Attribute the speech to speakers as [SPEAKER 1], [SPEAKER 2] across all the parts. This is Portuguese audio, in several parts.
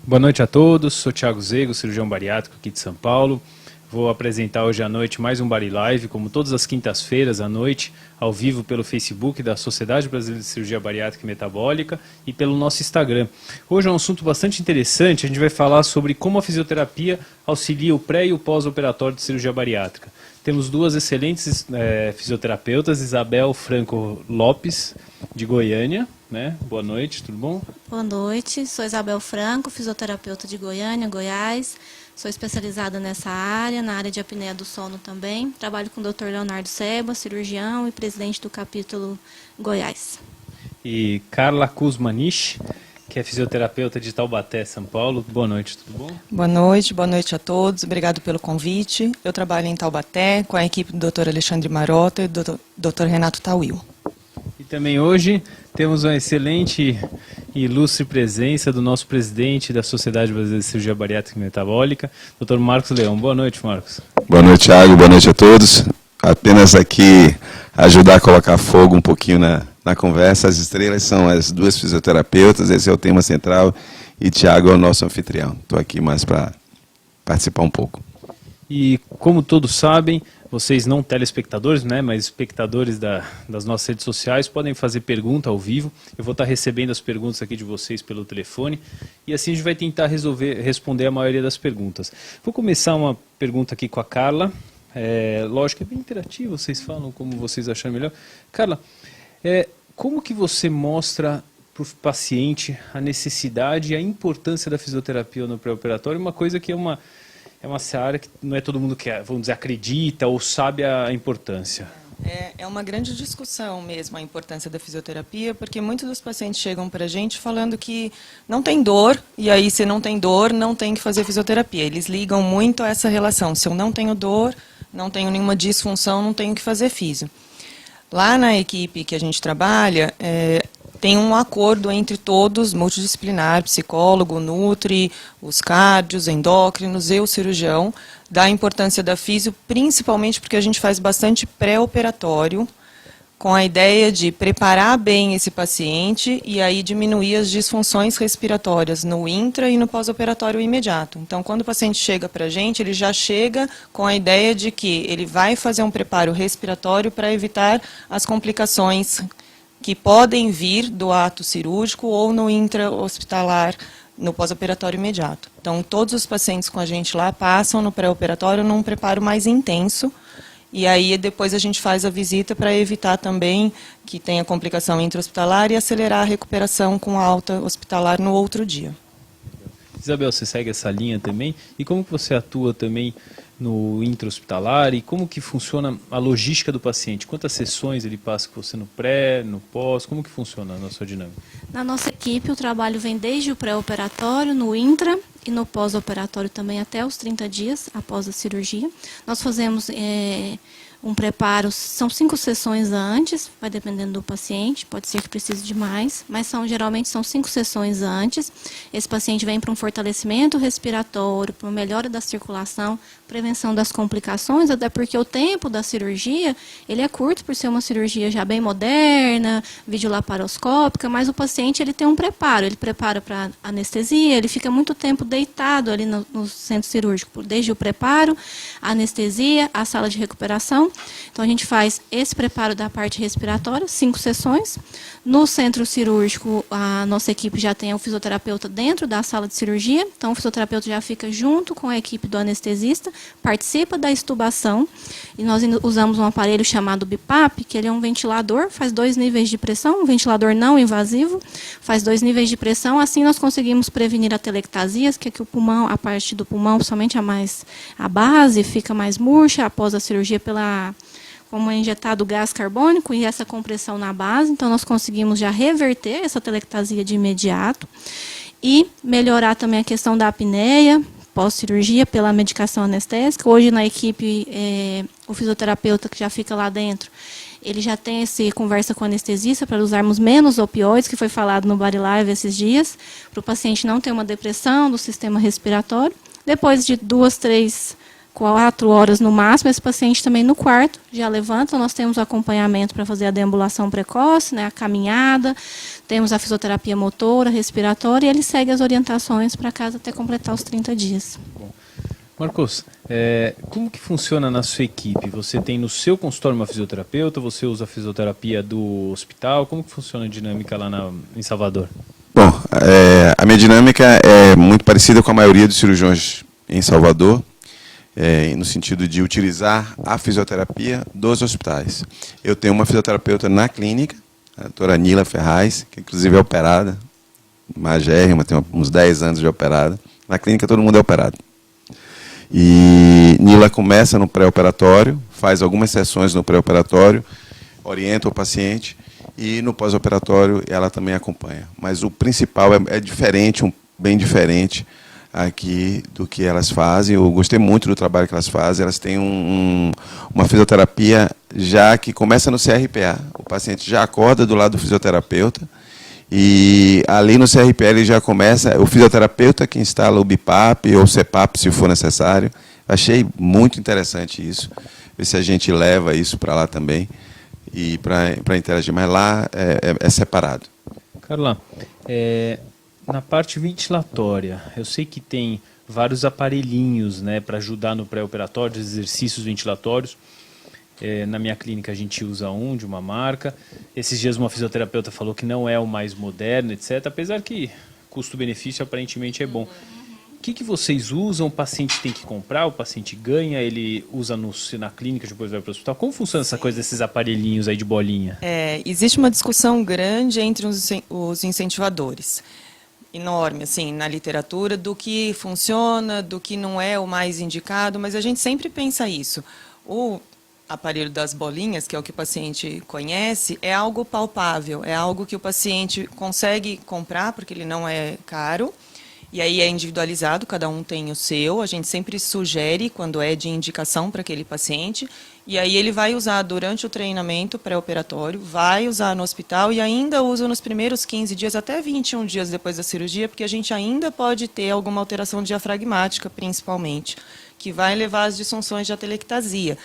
[SPEAKER 1] Boa noite a todos, sou Thiago Zego, cirurgião bariátrico aqui de São Paulo. Vou apresentar hoje à noite mais um Bari Live, como todas as quintas-feiras à noite, ao vivo pelo Facebook da Sociedade Brasileira de Cirurgia Bariátrica e Metabólica e pelo nosso Instagram. Hoje é um assunto bastante interessante, a gente vai falar sobre como a fisioterapia auxilia o pré e o pós-operatório de cirurgia bariátrica. Temos duas excelentes fisioterapeutas, Isabel Franco Lopes, de Goiânia, né? Boa noite, tudo bom?
[SPEAKER 2] Boa noite, sou Isabel Franco, fisioterapeuta de Goiânia, Goiás. Sou especializada nessa área, na área de apneia do sono também. Trabalho com o Dr. Leonardo Seba, cirurgião e presidente do capítulo Goiás.
[SPEAKER 1] E Carla Kuzmanich, que é fisioterapeuta de Taubaté, São Paulo. Boa noite, tudo bom?
[SPEAKER 3] Boa noite a todos. Obrigado pelo convite. Eu trabalho em Taubaté com a equipe do Dr. Alexandre Marota e do Dr. Renato Tawil.
[SPEAKER 1] E também hoje temos uma excelente e ilustre presença do nosso presidente da Sociedade Brasileira de Cirurgia Bariátrica e Metabólica, Dr. Marcos Leão. Boa noite, Marcos.
[SPEAKER 4] Boa noite, Thiago. Boa noite a todos. Apenas aqui ajudar a colocar fogo um pouquinho na conversa. As estrelas são as duas fisioterapeutas, esse é o tema central e Thiago é o nosso anfitrião. Estou aqui mais para participar um pouco.
[SPEAKER 1] E como todos sabem, vocês não telespectadores, né, mas espectadores das nossas redes sociais podem fazer pergunta ao vivo. Eu vou estar recebendo as perguntas aqui de vocês pelo telefone e assim a gente vai tentar responder a maioria das perguntas. Vou começar uma pergunta aqui com a Carla. Lógico, é bem interativo, vocês falam como vocês acharem melhor. Carla, como que você mostra para o paciente a necessidade e a importância da fisioterapia no pré-operatório? Uma coisa que é uma área que não é todo mundo que, vamos dizer, acredita ou sabe a importância.
[SPEAKER 3] É uma grande discussão mesmo a importância da fisioterapia, porque muitos dos pacientes chegam para a gente falando que não tem dor, e aí se não tem dor, não tem que fazer fisioterapia. Eles ligam muito a essa relação. Se eu não tenho dor, não tenho nenhuma disfunção, não tenho que fazer fisio. Lá na equipe que a gente trabalha, tem um acordo entre todos, multidisciplinar, psicólogo, nutri, os cardios, endócrinos e o cirurgião, da importância da fisio, principalmente porque a gente faz bastante pré-operatório, com a ideia de preparar bem esse paciente e aí diminuir as disfunções respiratórias no intra e no pós-operatório imediato. Então, quando o paciente chega para a gente, ele já chega com a ideia de que ele vai fazer um preparo respiratório para evitar as complicações que podem vir do ato cirúrgico ou no intra-hospitalar, no pós-operatório imediato. Então, todos os pacientes com a gente lá passam no pré-operatório num preparo mais intenso, e aí depois a gente faz a visita para evitar também que tenha complicação intra-hospitalar e acelerar a recuperação com alta hospitalar no outro dia.
[SPEAKER 1] Isabel, você segue essa linha também? E como que você atua também no intra-hospitalar e como que funciona a logística do paciente? Quantas sessões ele passa com você no pré, no pós? Como que funciona na sua dinâmica?
[SPEAKER 2] Na nossa equipe, o trabalho vem desde o pré-operatório, no intra e no pós-operatório também até os 30 dias após a cirurgia. Nós fazemos um preparo, são 5 sessões antes, vai dependendo do paciente, pode ser que precise de mais, mas geralmente são 5 sessões antes. Esse paciente vem para um fortalecimento respiratório, para uma melhora da circulação, prevenção das complicações, até porque o tempo da cirurgia, ele é curto por ser uma cirurgia já bem moderna, videolaparoscópica, mas o paciente ele tem um preparo, ele prepara para anestesia, ele fica muito tempo deitado ali no centro cirúrgico, desde o preparo, a anestesia, a sala de recuperação. Então, a gente faz esse preparo da parte respiratória, 5 sessões. No centro cirúrgico, a nossa equipe já tem o fisioterapeuta dentro da sala de cirurgia. Então, o fisioterapeuta já fica junto com a equipe do anestesista, participa da extubação. E nós usamos um aparelho chamado BiPAP, que ele é um ventilador, faz 2 níveis de pressão, um ventilador não invasivo, faz 2 níveis de pressão. Assim, nós conseguimos prevenir atelectasias, que é que o pulmão, a parte do pulmão, somente a base, fica mais murcha após a cirurgia como é injetado gás carbônico e essa compressão na base. Então, nós conseguimos já reverter essa atelectasia de imediato e melhorar também a questão da apneia pós-cirurgia pela medicação anestésica. Hoje, na equipe, o fisioterapeuta que já fica lá dentro, ele já tem essa conversa com o anestesista para usarmos menos opioides, que foi falado no Bari Live esses dias, para o paciente não ter uma depressão do sistema respiratório. Depois de 2, 3, 4 horas no máximo, esse paciente também no quarto já levanta. Nós temos acompanhamento para fazer a deambulação precoce, né, a caminhada, Temos a fisioterapia motora, respiratória, e ele segue as orientações para casa até completar os 30 dias.
[SPEAKER 1] Marcos, como que funciona na sua equipe? Você tem no seu consultório uma fisioterapeuta, você usa a fisioterapia do hospital? Como que funciona a dinâmica lá em Salvador?
[SPEAKER 4] Bom, a minha dinâmica é muito parecida com a maioria dos cirurgiões em Salvador, no sentido de utilizar a fisioterapia dos hospitais. Eu tenho uma fisioterapeuta na clínica, a doutora Nila Ferraz, que inclusive é operada, magérrima, tem uns 10 anos de operada. Na clínica todo mundo é operado. E Nila começa no pré-operatório, faz algumas sessões no pré-operatório, orienta o paciente e no pós-operatório ela também acompanha. Mas o principal é diferente, bem diferente aqui do que elas fazem. Eu gostei muito do trabalho que elas fazem. Elas têm uma fisioterapia já que começa no CRPA. O paciente já acorda do lado do fisioterapeuta e ali no CRPA ele já começa, o fisioterapeuta que instala o BIPAP ou CPAP se for necessário. Achei muito interessante isso. Ver se a gente leva isso para lá também e para interagir. Mas lá é separado.
[SPEAKER 1] Carla, na parte ventilatória, eu sei que tem vários aparelhinhos, né, para ajudar no pré-operatório, exercícios ventilatórios. Na minha clínica a gente usa de uma marca. Esses dias uma fisioterapeuta falou que não é o mais moderno, etc. Apesar que custo-benefício aparentemente é bom. O que vocês usam? O paciente tem que comprar, o paciente ganha, ele usa na clínica, depois vai para o hospital. Como funciona essa coisa desses aparelhinhos aí de bolinha?
[SPEAKER 3] Existe uma discussão grande entre os incentivadores. Enorme, assim, na literatura, do que funciona, do que não é o mais indicado, mas a gente sempre pensa isso. O aparelho das bolinhas, que é o que o paciente conhece, é algo palpável, é algo que o paciente consegue comprar, porque ele não é caro, e aí é individualizado, cada um tem o seu, a gente sempre sugere quando é de indicação para aquele paciente, e aí ele vai usar durante o treinamento pré-operatório, vai usar no hospital e ainda usa nos primeiros 15 dias, até 21 dias depois da cirurgia, porque a gente ainda pode ter alguma alteração diafragmática, principalmente, que vai levar às disfunções de atelectasia.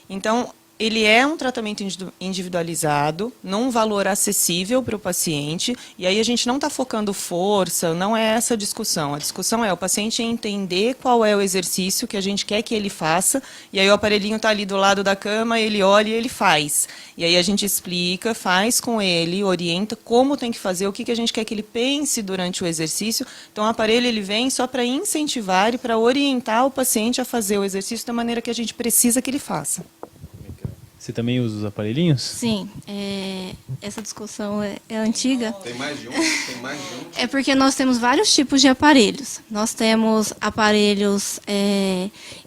[SPEAKER 3] Então, ele é um tratamento individualizado, num valor acessível para o paciente, e aí a gente não está focando força, não é essa a discussão. A discussão é o paciente entender qual é o exercício que a gente quer que ele faça, e aí o aparelhinho está ali do lado da cama, ele olha e ele faz. E aí a gente explica, faz com ele, orienta como tem que fazer, o que a gente quer que ele pense durante o exercício. Então, o aparelho ele vem só para incentivar e para orientar o paciente a fazer o exercício da maneira que a gente precisa que ele faça.
[SPEAKER 1] Você também usa os aparelhinhos?
[SPEAKER 2] Sim, essa discussão é antiga.
[SPEAKER 4] Tem mais de um?
[SPEAKER 2] É porque nós temos vários tipos de aparelhos. Nós temos aparelhos,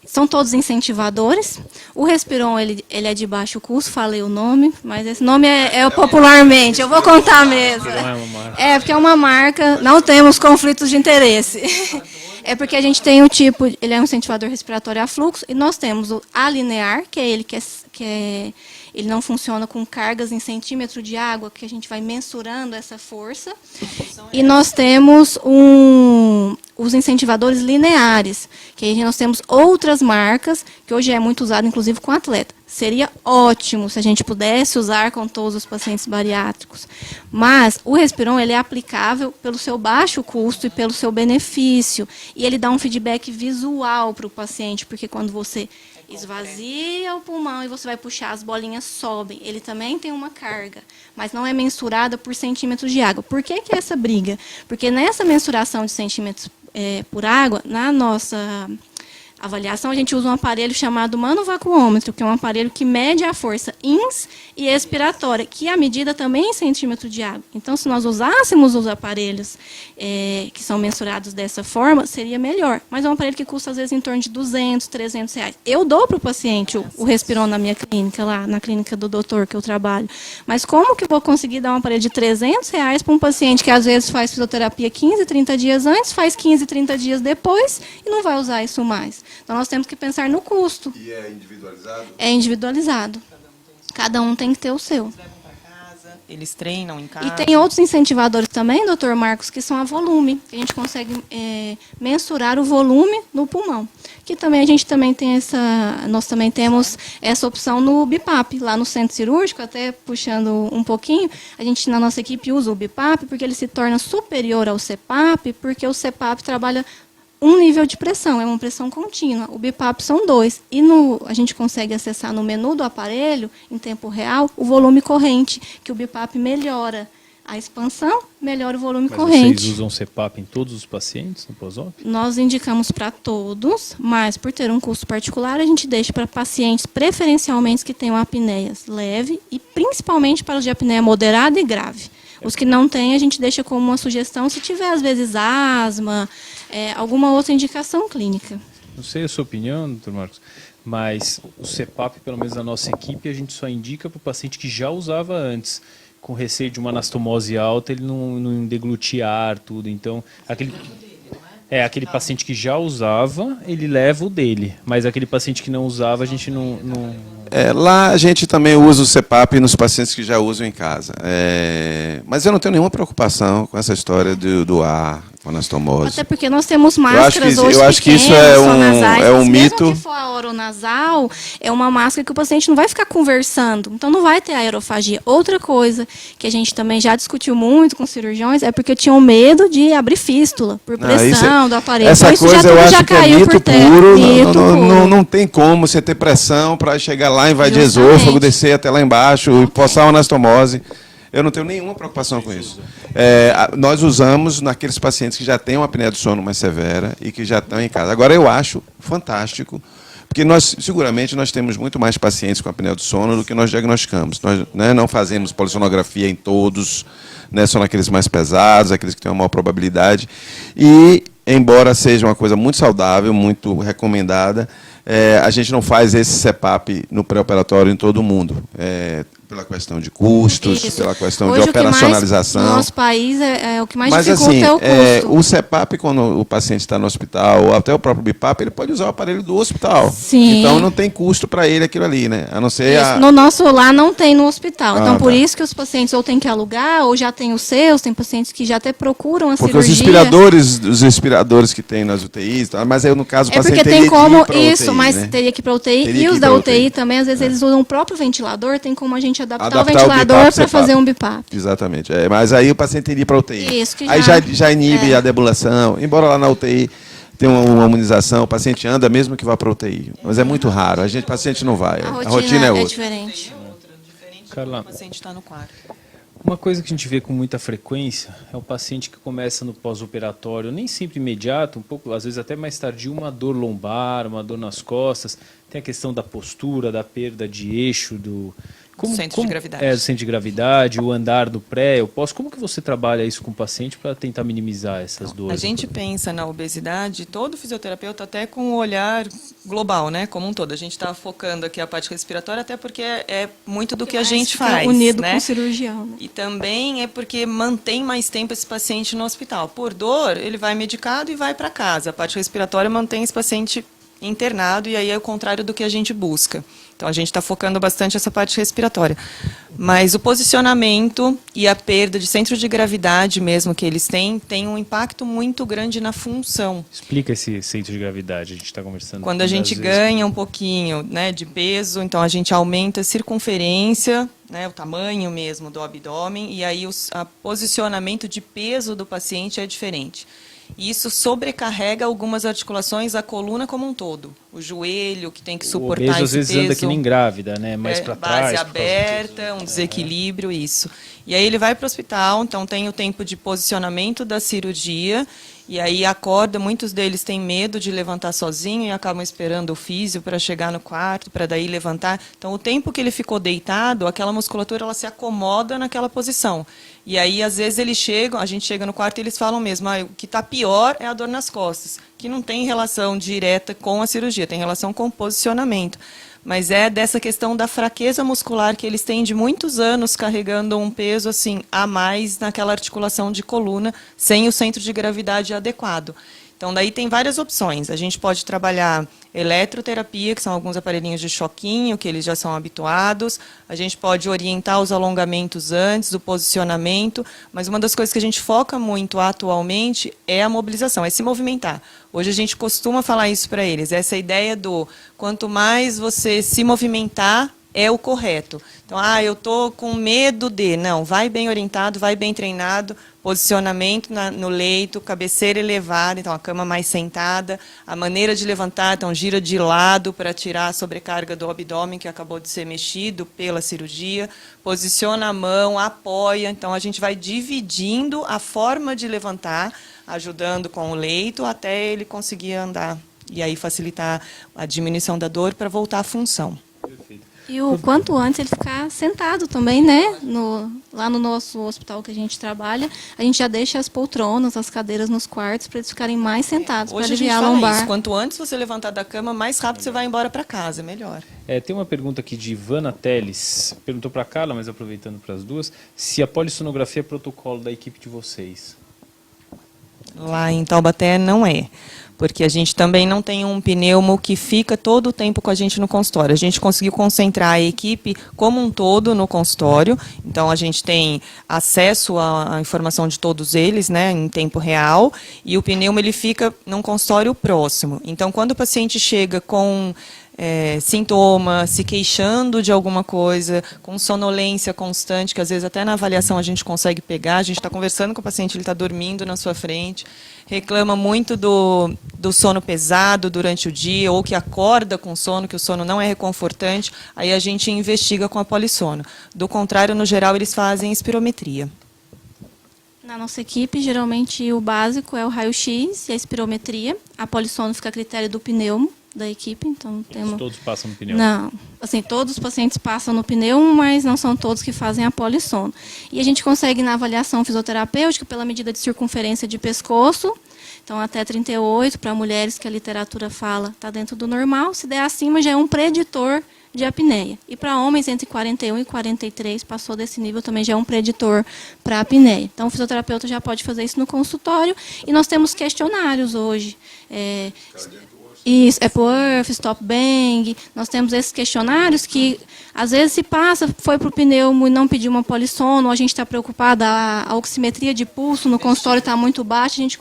[SPEAKER 2] são todos incentivadores. O Respiron, ele é de baixo custo, falei o nome, mas esse nome é popularmente, eu vou contar mesmo. Porque é uma marca, não temos conflitos de interesse. É porque a gente tem um tipo, ele é um incentivador respiratório a fluxo, e nós temos o alinear, que é ele ele não funciona com cargas em centímetro de água, que a gente vai mensurando essa força. E nós temos os incentivadores lineares, que aí nós temos outras marcas, que hoje é muito usado, inclusive, com atleta. Seria ótimo se a gente pudesse usar com todos os pacientes bariátricos. Mas o Respiron ele é aplicável pelo seu baixo custo e pelo seu benefício. E ele dá um feedback visual para o paciente, porque quando você esvazia o pulmão e você vai puxar, as bolinhas sobem. Ele também tem uma carga, mas não é mensurada por centímetros de água. Por que é essa briga? Porque nessa mensuração de centímetros por água, na nossa avaliação, a gente usa um aparelho chamado manovacuômetro, que é um aparelho que mede a força ins e expiratória, que a medida também é em centímetro de água. Então, se nós usássemos os aparelhos que são mensurados dessa forma, seria melhor. Mas é um aparelho que custa, às vezes, em torno de 200, 300 reais. Eu dou para o paciente o Respiron na minha clínica, lá na clínica do doutor que eu trabalho. Mas como que eu vou conseguir dar um aparelho de 300 reais para um paciente que, às vezes, faz fisioterapia 15, 30 dias antes, faz 15, 30 dias depois e não vai usar isso mais? Então, nós temos que pensar no custo.
[SPEAKER 4] E é individualizado?
[SPEAKER 2] É individualizado. Cada um tem que ter o seu.
[SPEAKER 3] Eles levam para casa, Eles treinam em casa.
[SPEAKER 2] E tem outros incentivadores também, doutor Marcos, que são a volume. Que a gente consegue mensurar o volume no pulmão. Que também a gente também tem nós também temos essa opção no BIPAP, lá no centro cirúrgico, até puxando um pouquinho, a gente na nossa equipe usa o BIPAP porque ele se torna superior ao CPAP, porque o CPAP trabalha um nível de pressão, é uma pressão contínua. O BIPAP são 2. E a gente consegue acessar no menu do aparelho, em tempo real, o volume corrente, que o BIPAP melhora a expansão, melhora o volume corrente.
[SPEAKER 1] Vocês usam CPAP em todos os pacientes no pós-op?
[SPEAKER 2] Nós indicamos para todos, mas por ter um custo particular, a gente deixa para pacientes preferencialmente que tenham apneias leve e principalmente para os de apneia moderada e grave. Os que não têm, a gente deixa como uma sugestão se tiver, às vezes, asma, alguma outra indicação clínica.
[SPEAKER 1] Não sei a sua opinião, doutor Marcos, mas o CPAP, pelo menos na nossa equipe, a gente só indica para o paciente que já usava antes. Com receio de uma anastomose alta, ele não deglutia ar, tudo. Então, aquele paciente que já usava, ele leva o dele. Mas aquele paciente que não usava, a gente não...
[SPEAKER 4] Lá a gente também usa o CPAP nos pacientes que já usam em casa. Mas eu não tenho nenhuma preocupação com essa história do ar, com anastomose.
[SPEAKER 2] Até porque nós temos máscaras hoje
[SPEAKER 4] eu acho que isso é um mito.
[SPEAKER 2] Mesmo que for a oronasal, é uma máscara que o paciente não vai ficar conversando, então não vai ter aerofagia. Outra coisa que a gente também já discutiu muito com cirurgiões é porque tinham medo de abrir fístula por pressão do aparelho.
[SPEAKER 4] Essa
[SPEAKER 2] então,
[SPEAKER 4] coisa eu acho que é mito puro. Não tem como você ter pressão para chegar lá, invadir esôfago, descer até lá embaixo e forçar uma anastomose. Eu não tenho nenhuma preocupação com isso. Nós usamos naqueles pacientes que já têm uma apneia do sono mais severa e que já estão em casa. Agora, eu acho fantástico, porque seguramente nós temos muito mais pacientes com apneia do sono do que nós diagnosticamos. Nós não fazemos polissonografia em todos, só naqueles mais pesados, aqueles que têm uma maior probabilidade. E, embora seja uma coisa muito saudável, muito recomendada, a gente não faz esse CPAP no pré-operatório em todo mundo. Pela questão de custos, pela questão de operacionalização.
[SPEAKER 2] No nosso país, o que mais
[SPEAKER 4] Mas,
[SPEAKER 2] dificulta é o custo.
[SPEAKER 4] O CPAP, quando o paciente está no hospital, ou até o próprio BIPAP, ele pode usar o aparelho do hospital.
[SPEAKER 2] Sim.
[SPEAKER 4] Então, não tem custo para ele aquilo ali, né? A não ser
[SPEAKER 2] No nosso lá não tem no hospital. Então, por isso que os pacientes ou têm que alugar, ou já tem os seus, tem pacientes que já até procuram a
[SPEAKER 4] porque
[SPEAKER 2] cirurgia.
[SPEAKER 4] Os respiradores que tem nas UTIs, mas aí, no caso, o paciente
[SPEAKER 2] porque
[SPEAKER 4] teria
[SPEAKER 2] tem como
[SPEAKER 4] que ir pra UTI,
[SPEAKER 2] isso, mas
[SPEAKER 4] né?
[SPEAKER 2] teria que ir para UTI.
[SPEAKER 4] Teria
[SPEAKER 2] E os
[SPEAKER 4] ir
[SPEAKER 2] da
[SPEAKER 4] pra
[SPEAKER 2] UTI também, às vezes, eles usam o próprio ventilador, tem como a gente adaptar o
[SPEAKER 4] BIPAP,
[SPEAKER 2] ventilador para fazer um BIPAP.
[SPEAKER 4] Exatamente. Mas aí o paciente teria que ir para a UTI.
[SPEAKER 2] Isso, que
[SPEAKER 4] aí já inibe a debulação. Embora lá na UTI tenha uma imunização, o paciente anda mesmo que vá para a UTI. Mas é muito raro. O paciente não vai. A rotina é outra.
[SPEAKER 2] Diferente.
[SPEAKER 1] Carla,
[SPEAKER 3] O paciente está no quarto.
[SPEAKER 1] uma coisa que a gente vê com muita frequência é o paciente que começa no pós-operatório, nem sempre imediato, um pouco, às vezes até mais tardio, uma dor lombar, uma dor nas costas. Tem a questão da postura, da perda de eixo, do
[SPEAKER 3] centro de gravidade.
[SPEAKER 1] Do centro de gravidade, o andar do pré, o pós. Como que você trabalha isso com o paciente para tentar minimizar essas dores?
[SPEAKER 3] A gente pensa na obesidade, todo fisioterapeuta até com o olhar global, né, como um todo. A gente está focando aqui a parte respiratória, até porque é muito do que a gente faz.
[SPEAKER 2] Unido
[SPEAKER 3] né?
[SPEAKER 2] com o cirurgião. Né?
[SPEAKER 3] E também é porque mantém mais tempo esse paciente no hospital. Por dor, ele vai medicado e vai para casa. A parte respiratória mantém esse paciente internado, e aí é o contrário do que a gente busca. Então, a gente está focando bastante essa parte respiratória. Mas o posicionamento e a perda de centro de gravidade mesmo que eles têm, tem um impacto muito grande na função.
[SPEAKER 1] Explica esse centro de gravidade, a gente está conversando.
[SPEAKER 3] Quando a gente ganha um pouquinho, né, de peso, então a gente aumenta a circunferência, né, o tamanho mesmo do abdômen, e aí o posicionamento de peso do paciente é diferente. E isso sobrecarrega algumas articulações, a coluna como um todo. O joelho, que tem que suportar esse peso.
[SPEAKER 1] Às vezes anda que nem grávida, né? Mais para trás.
[SPEAKER 3] Base aberta, um desequilíbrio, isso. E aí ele vai para o hospital, então tem o tempo de posicionamento da cirurgia, e aí acorda, muitos deles têm medo de levantar sozinho e acabam esperando o físio para chegar no quarto, para daí levantar. Então, o tempo que ele ficou deitado, aquela musculatura ela se acomoda naquela posição. E aí, às vezes, a gente chega no quarto e eles falam mesmo, o que está pior é a dor nas costas, que não tem relação direta com a cirurgia, tem relação com o posicionamento. Mas é dessa questão da fraqueza muscular que eles têm de muitos anos carregando um peso assim a mais naquela articulação de coluna, sem o centro de gravidade adequado. Então, daí tem várias opções. A gente pode trabalhar eletroterapia, que são alguns aparelhinhos de choquinho, que eles já são habituados. A gente pode orientar os alongamentos antes, o posicionamento, mas uma das coisas que a gente foca muito atualmente é a mobilização, é se movimentar. Hoje a gente costuma falar isso para eles, essa ideia do quanto mais você se movimentar, é o correto. Então, eu estou com medo de... Não, vai bem orientado, vai bem treinado, posicionamento no leito, cabeceira elevada, então a cama mais sentada, a maneira de levantar, então gira de lado para tirar a sobrecarga do abdômen que acabou de ser mexido pela cirurgia, posiciona a mão, apoia, então a gente vai dividindo a forma de levantar, ajudando com o leito até ele conseguir andar e aí facilitar a diminuição da dor para voltar à função.
[SPEAKER 2] E o quanto antes ele ficar sentado também, né? Lá no nosso hospital que a gente trabalha, a gente já deixa as poltronas, as cadeiras nos quartos para eles ficarem mais sentados, para
[SPEAKER 3] Hoje a gente
[SPEAKER 2] aliviar a
[SPEAKER 3] fala
[SPEAKER 2] lombar.
[SPEAKER 3] isso, quanto antes você levantar da cama, mais rápido você vai embora para casa, melhor.
[SPEAKER 1] Tem uma pergunta aqui de Ivana Teles, perguntou para a Carla, mas aproveitando para as duas, se a polissonografia é protocolo da equipe de vocês.
[SPEAKER 3] Lá em Taubaté não é, porque a gente também não tem um pneumo que fica todo o tempo com a gente no consultório. A gente conseguiu concentrar a equipe como um todo no consultório, então a gente tem acesso à informação de todos eles, né, em tempo real, e o pneumo ele fica num consultório próximo. Então, quando o paciente chega com sintoma, se queixando de alguma coisa, com sonolência constante, que às vezes até na avaliação a gente consegue pegar, a gente está conversando com o paciente, ele está dormindo na sua frente, reclama muito do sono pesado durante o dia, ou que acorda com sono, que o sono não é reconfortante, aí a gente investiga com a polissono. Do contrário, no geral, eles fazem espirometria.
[SPEAKER 2] Na nossa equipe, geralmente o básico é o raio-x e a espirometria. A polissono fica a critério do pneumo da equipe, então temos...
[SPEAKER 1] Todos passam no pneu?
[SPEAKER 2] Não, assim, todos os pacientes passam no pneumo, mas não são todos que fazem a polissono. E a gente consegue, na avaliação fisioterapêutica, pela medida de circunferência de pescoço, então até 38, para mulheres que a literatura fala, está dentro do normal, se der acima já é um preditor de apneia. E para homens entre 41 e 43, passou desse nível, também já é um preditor para apneia. Então o fisioterapeuta já pode fazer isso no consultório, e nós temos questionários hoje, isso, Epworth, Stop Bang. Nós temos esses questionários que, às vezes, se passa, foi para o pneumo e não pediu uma polissono, ou a gente está preocupada, a oximetria de pulso no consultório está muito baixa, a gente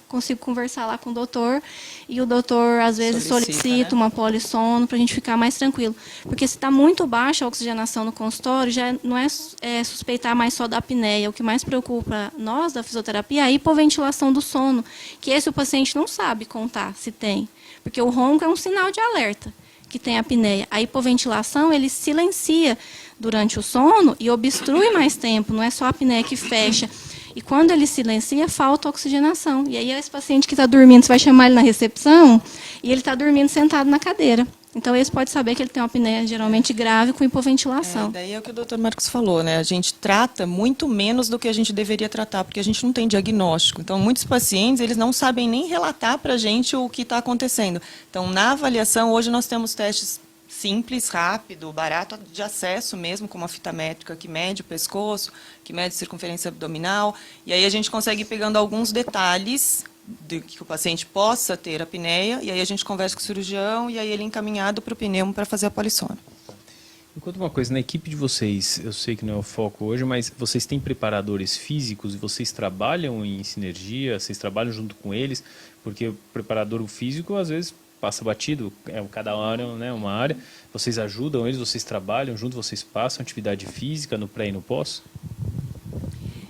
[SPEAKER 2] consigo conversar lá com o doutor, e o doutor, às vezes, solicita uma polissono para a gente ficar mais tranquilo. Porque se está muito baixa a oxigenação no consultório, já não é suspeitar mais só da apneia. O que mais preocupa nós, da fisioterapia, é a hipoventilação do sono, que esse o paciente não sabe contar se tem. Porque o ronco é um sinal de alerta que tem apneia. A hipoventilação, ele silencia durante o sono e obstrui mais tempo, não é só a apneia que fecha. E quando ele silencia, falta oxigenação. E aí esse paciente que está dormindo, você vai chamar ele na recepção, e ele está dormindo sentado na cadeira. Então, esse pode saber que ele tem uma apneia geralmente grave com hipoventilação.
[SPEAKER 3] Daí é o que o Dr. Marcos falou, né? A gente trata muito menos do que a gente deveria tratar, porque a gente não tem diagnóstico. Então, muitos pacientes, eles não sabem nem relatar para a gente o que está acontecendo. Então, na avaliação, hoje nós temos testes simples, rápido, barato, de acesso mesmo, com uma fita métrica que mede o pescoço, que mede a circunferência abdominal, e aí a gente consegue ir pegando alguns detalhes de que o paciente possa ter apneia, e aí a gente conversa com o cirurgião, e aí ele é encaminhado para o pneumo para fazer a polissono.
[SPEAKER 1] Enquanto uma coisa, na equipe de vocês, eu sei que não é o foco hoje, mas vocês têm preparadores físicos e vocês trabalham em sinergia, vocês trabalham junto com eles, porque o preparador físico, às vezes, passa batido, cada hora, né, uma área. Vocês ajudam eles, vocês trabalham junto, vocês passam atividade física no pré e no pós?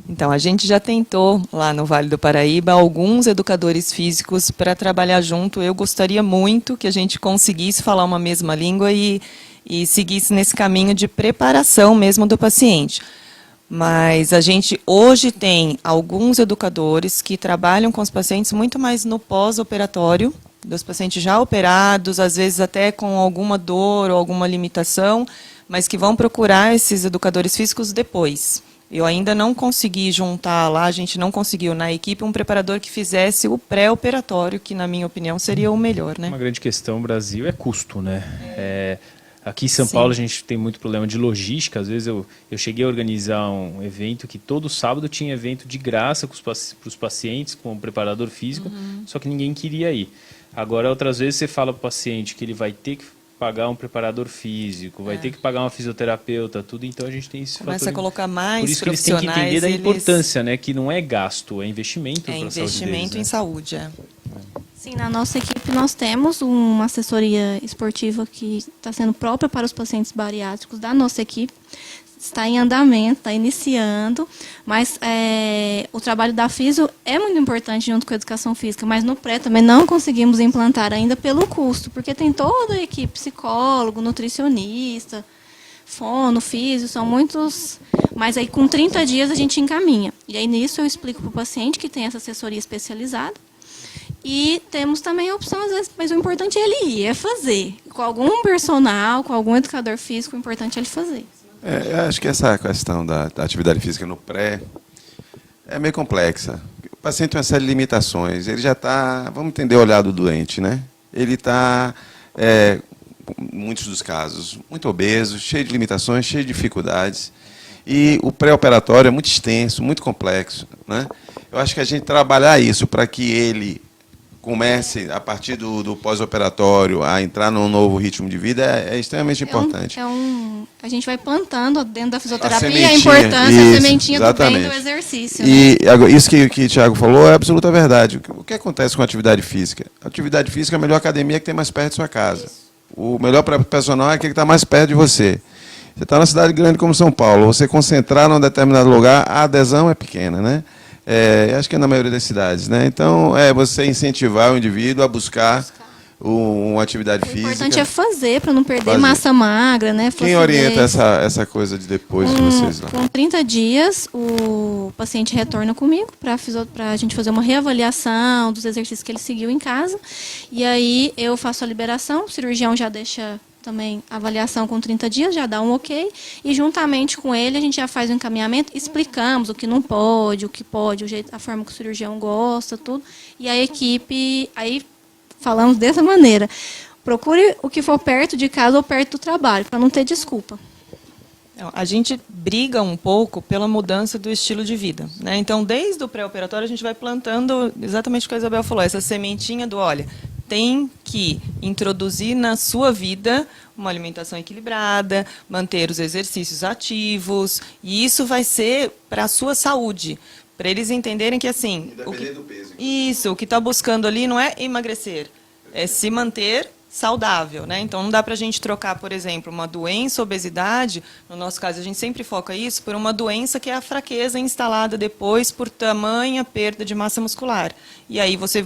[SPEAKER 3] Então, a gente já tentou, lá no Vale do Paraíba, alguns educadores físicos para trabalhar junto. Eu gostaria muito que a gente conseguisse falar uma mesma língua e seguisse nesse caminho de preparação mesmo do paciente. Mas a gente hoje tem alguns educadores que trabalham com os pacientes muito mais no pós-operatório, dos pacientes já operados, às vezes até com alguma dor ou alguma limitação, mas que vão procurar esses educadores físicos depois. Eu ainda não consegui juntar lá, a gente não conseguiu na equipe um preparador que fizesse o pré-operatório, que na minha opinião seria o melhor, né?
[SPEAKER 1] Uma grande questão no Brasil é custo, né? Aqui em São
[SPEAKER 3] Sim.
[SPEAKER 1] Paulo a gente tem muito problema de logística. Às vezes eu cheguei a organizar um evento que todo sábado tinha evento de graça para os pacientes com o preparador físico, só que ninguém queria ir. Agora, outras vezes você fala para o paciente que ele vai ter que pagar um preparador físico, vai ter que pagar uma fisioterapeuta, tudo, então a gente tem esse
[SPEAKER 3] Começa
[SPEAKER 1] fator.
[SPEAKER 3] a colocar mais
[SPEAKER 1] Por isso que eles têm que
[SPEAKER 3] profissionais,
[SPEAKER 1] entender da
[SPEAKER 3] eles-
[SPEAKER 1] importância, né? Que não é gasto, é investimento para
[SPEAKER 3] É
[SPEAKER 1] a saúde deles,
[SPEAKER 3] investimento
[SPEAKER 1] né?
[SPEAKER 3] em saúde, é.
[SPEAKER 2] Sim, na nossa equipe nós temos uma assessoria esportiva que está sendo própria para os pacientes bariátricos da nossa equipe. Está em andamento, está iniciando, mas o trabalho da fisio é muito importante junto com a educação física, mas no pré também não conseguimos implantar ainda pelo custo, porque tem toda a equipe, psicólogo, nutricionista, fono, físio, são muitos, mas aí com 30 dias a gente encaminha. E aí nisso eu explico para o paciente que tem essa assessoria especializada, e temos também a opção, às vezes, mas o importante é ele ir, é fazer. Com algum personal, com algum educador físico, o importante é ele fazer.
[SPEAKER 4] Eu acho que essa questão da atividade física no pré é meio complexa. O paciente tem uma série de limitações. Ele já está, vamos entender o olhar do doente, né? Ele está, em muitos dos casos, muito obeso, cheio de limitações, cheio de dificuldades. E o pré-operatório é muito extenso, muito complexo, né? Eu acho que a gente trabalhar isso para que ele comece, a partir do pós-operatório, a entrar num novo ritmo de vida é extremamente importante.
[SPEAKER 2] A gente vai plantando dentro da fisioterapia a
[SPEAKER 4] sementinha,
[SPEAKER 2] importância,
[SPEAKER 4] isso,
[SPEAKER 2] a sementinha do bem
[SPEAKER 4] exatamente.
[SPEAKER 2] do exercício. Né?
[SPEAKER 4] E agora, isso que o Thiago falou é absoluta verdade. O que acontece com a atividade física? A atividade física é a melhor academia que tem mais perto de sua casa. O melhor personal é aquele que está mais perto de você. Você está numa cidade grande como São Paulo, você concentrar num determinado lugar, a adesão é pequena, né? Acho que é na maioria das cidades, né? Então, você incentivar o indivíduo a buscar uma atividade
[SPEAKER 2] O
[SPEAKER 4] física.
[SPEAKER 2] importante é fazer, para não perder
[SPEAKER 4] Fazer.
[SPEAKER 2] massa magra, né?
[SPEAKER 4] Quem orienta essa coisa de depois de vocês lá?
[SPEAKER 2] Com 30 dias, o paciente retorna comigo para a gente fazer uma reavaliação dos exercícios que ele seguiu em casa. E aí eu faço a liberação, o cirurgião já deixa também a avaliação com 30 dias, já dá um ok. E juntamente com ele a gente já faz o encaminhamento, explicamos o que não pode, o que pode, a forma que o cirurgião gosta, tudo. E a equipe, aí falamos dessa maneira. Procure o que for perto de casa ou perto do trabalho, para não ter desculpa.
[SPEAKER 3] A gente briga um pouco pela mudança do estilo de vida, né? Então, desde o pré-operatório, a gente vai plantando exatamente o que a Isabel falou, essa sementinha do, olha, tem que introduzir na sua vida uma alimentação equilibrada, manter os exercícios ativos, e isso vai ser para a sua saúde, para eles entenderem que, assim, o que está buscando ali não é emagrecer, é se manter saudável, né? Então, não dá para a gente trocar, por exemplo, uma doença, obesidade, no nosso caso, a gente sempre foca isso, por uma doença que é a fraqueza instalada depois por tamanha perda de massa muscular. E aí você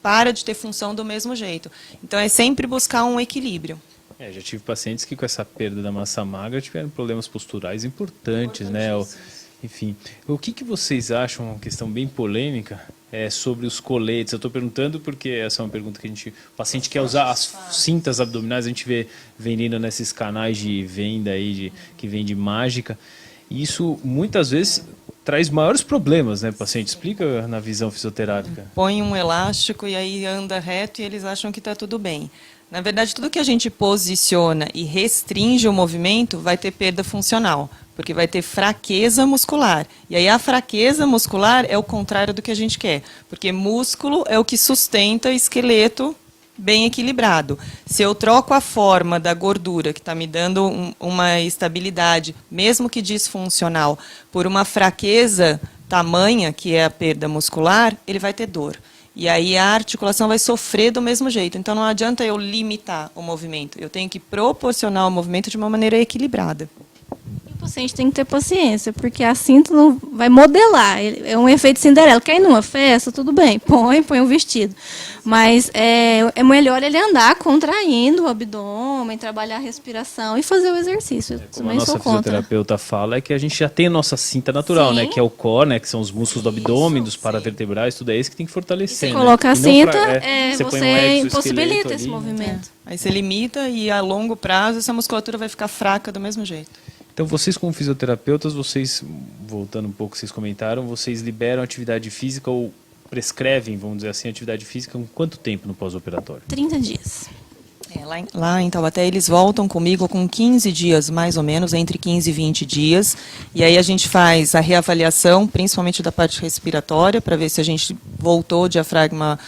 [SPEAKER 3] para de ter função do mesmo jeito. Então, é sempre buscar um equilíbrio.
[SPEAKER 1] Já tive pacientes que com essa perda da massa magra tiveram problemas posturais importantes, né? Enfim, o que vocês acham, uma questão bem polêmica, sobre os coletes? Eu estou perguntando porque essa é uma pergunta que o paciente quer usar as cintas abdominais, a gente vê vendendo nesses canais de venda aí, que vende mágica, e isso muitas vezes traz maiores problemas, né, paciente? Explica na visão fisioterápica.
[SPEAKER 3] Põe um elástico e aí anda reto e eles acham que está tudo bem. Na verdade, tudo que a gente posiciona e restringe o movimento vai ter perda funcional, porque vai ter fraqueza muscular. E aí a fraqueza muscular é o contrário do que a gente quer, porque músculo é o que sustenta esqueleto bem equilibrado. Se eu troco a forma da gordura, que está me dando uma estabilidade, mesmo que disfuncional, por uma fraqueza tamanha, que é a perda muscular, ele vai ter dor. E aí a articulação vai sofrer do mesmo jeito. Então não adianta eu limitar o movimento. Eu tenho que proporcionar o movimento de uma maneira equilibrada.
[SPEAKER 2] O paciente tem que ter paciência, porque a cinta não vai modelar. É um efeito Cinderela. Quer ir numa festa, tudo bem, põe um vestido. Mas é melhor ele andar contraindo o abdômen, trabalhar a respiração e fazer o exercício.
[SPEAKER 1] Como a nossa fisioterapeuta fala, é que a gente já tem a nossa cinta natural,
[SPEAKER 2] Sim.
[SPEAKER 1] né? Que é o core, né? Que são os músculos do abdômen, dos paravertebrais, tudo é isso que tem que fortalecer.
[SPEAKER 2] Se coloca a
[SPEAKER 1] E não
[SPEAKER 2] cinta,
[SPEAKER 1] você põe um
[SPEAKER 2] você
[SPEAKER 1] exoesqueleto
[SPEAKER 2] impossibilita esse
[SPEAKER 1] ali.
[SPEAKER 2] movimento.
[SPEAKER 3] Aí você limita e a longo prazo essa musculatura vai ficar fraca do mesmo jeito.
[SPEAKER 1] Então, vocês como fisioterapeutas, voltando um pouco, vocês comentaram, vocês liberam atividade física ou prescrevem, vamos dizer assim, atividade física com quanto tempo no pós-operatório?
[SPEAKER 2] 30 dias.
[SPEAKER 3] Lá em Taubaté, eles voltam comigo com 15 dias, mais ou menos, entre 15 e 20 dias. E aí a gente faz a reavaliação, principalmente da parte respiratória, para ver se a gente voltou o diafragma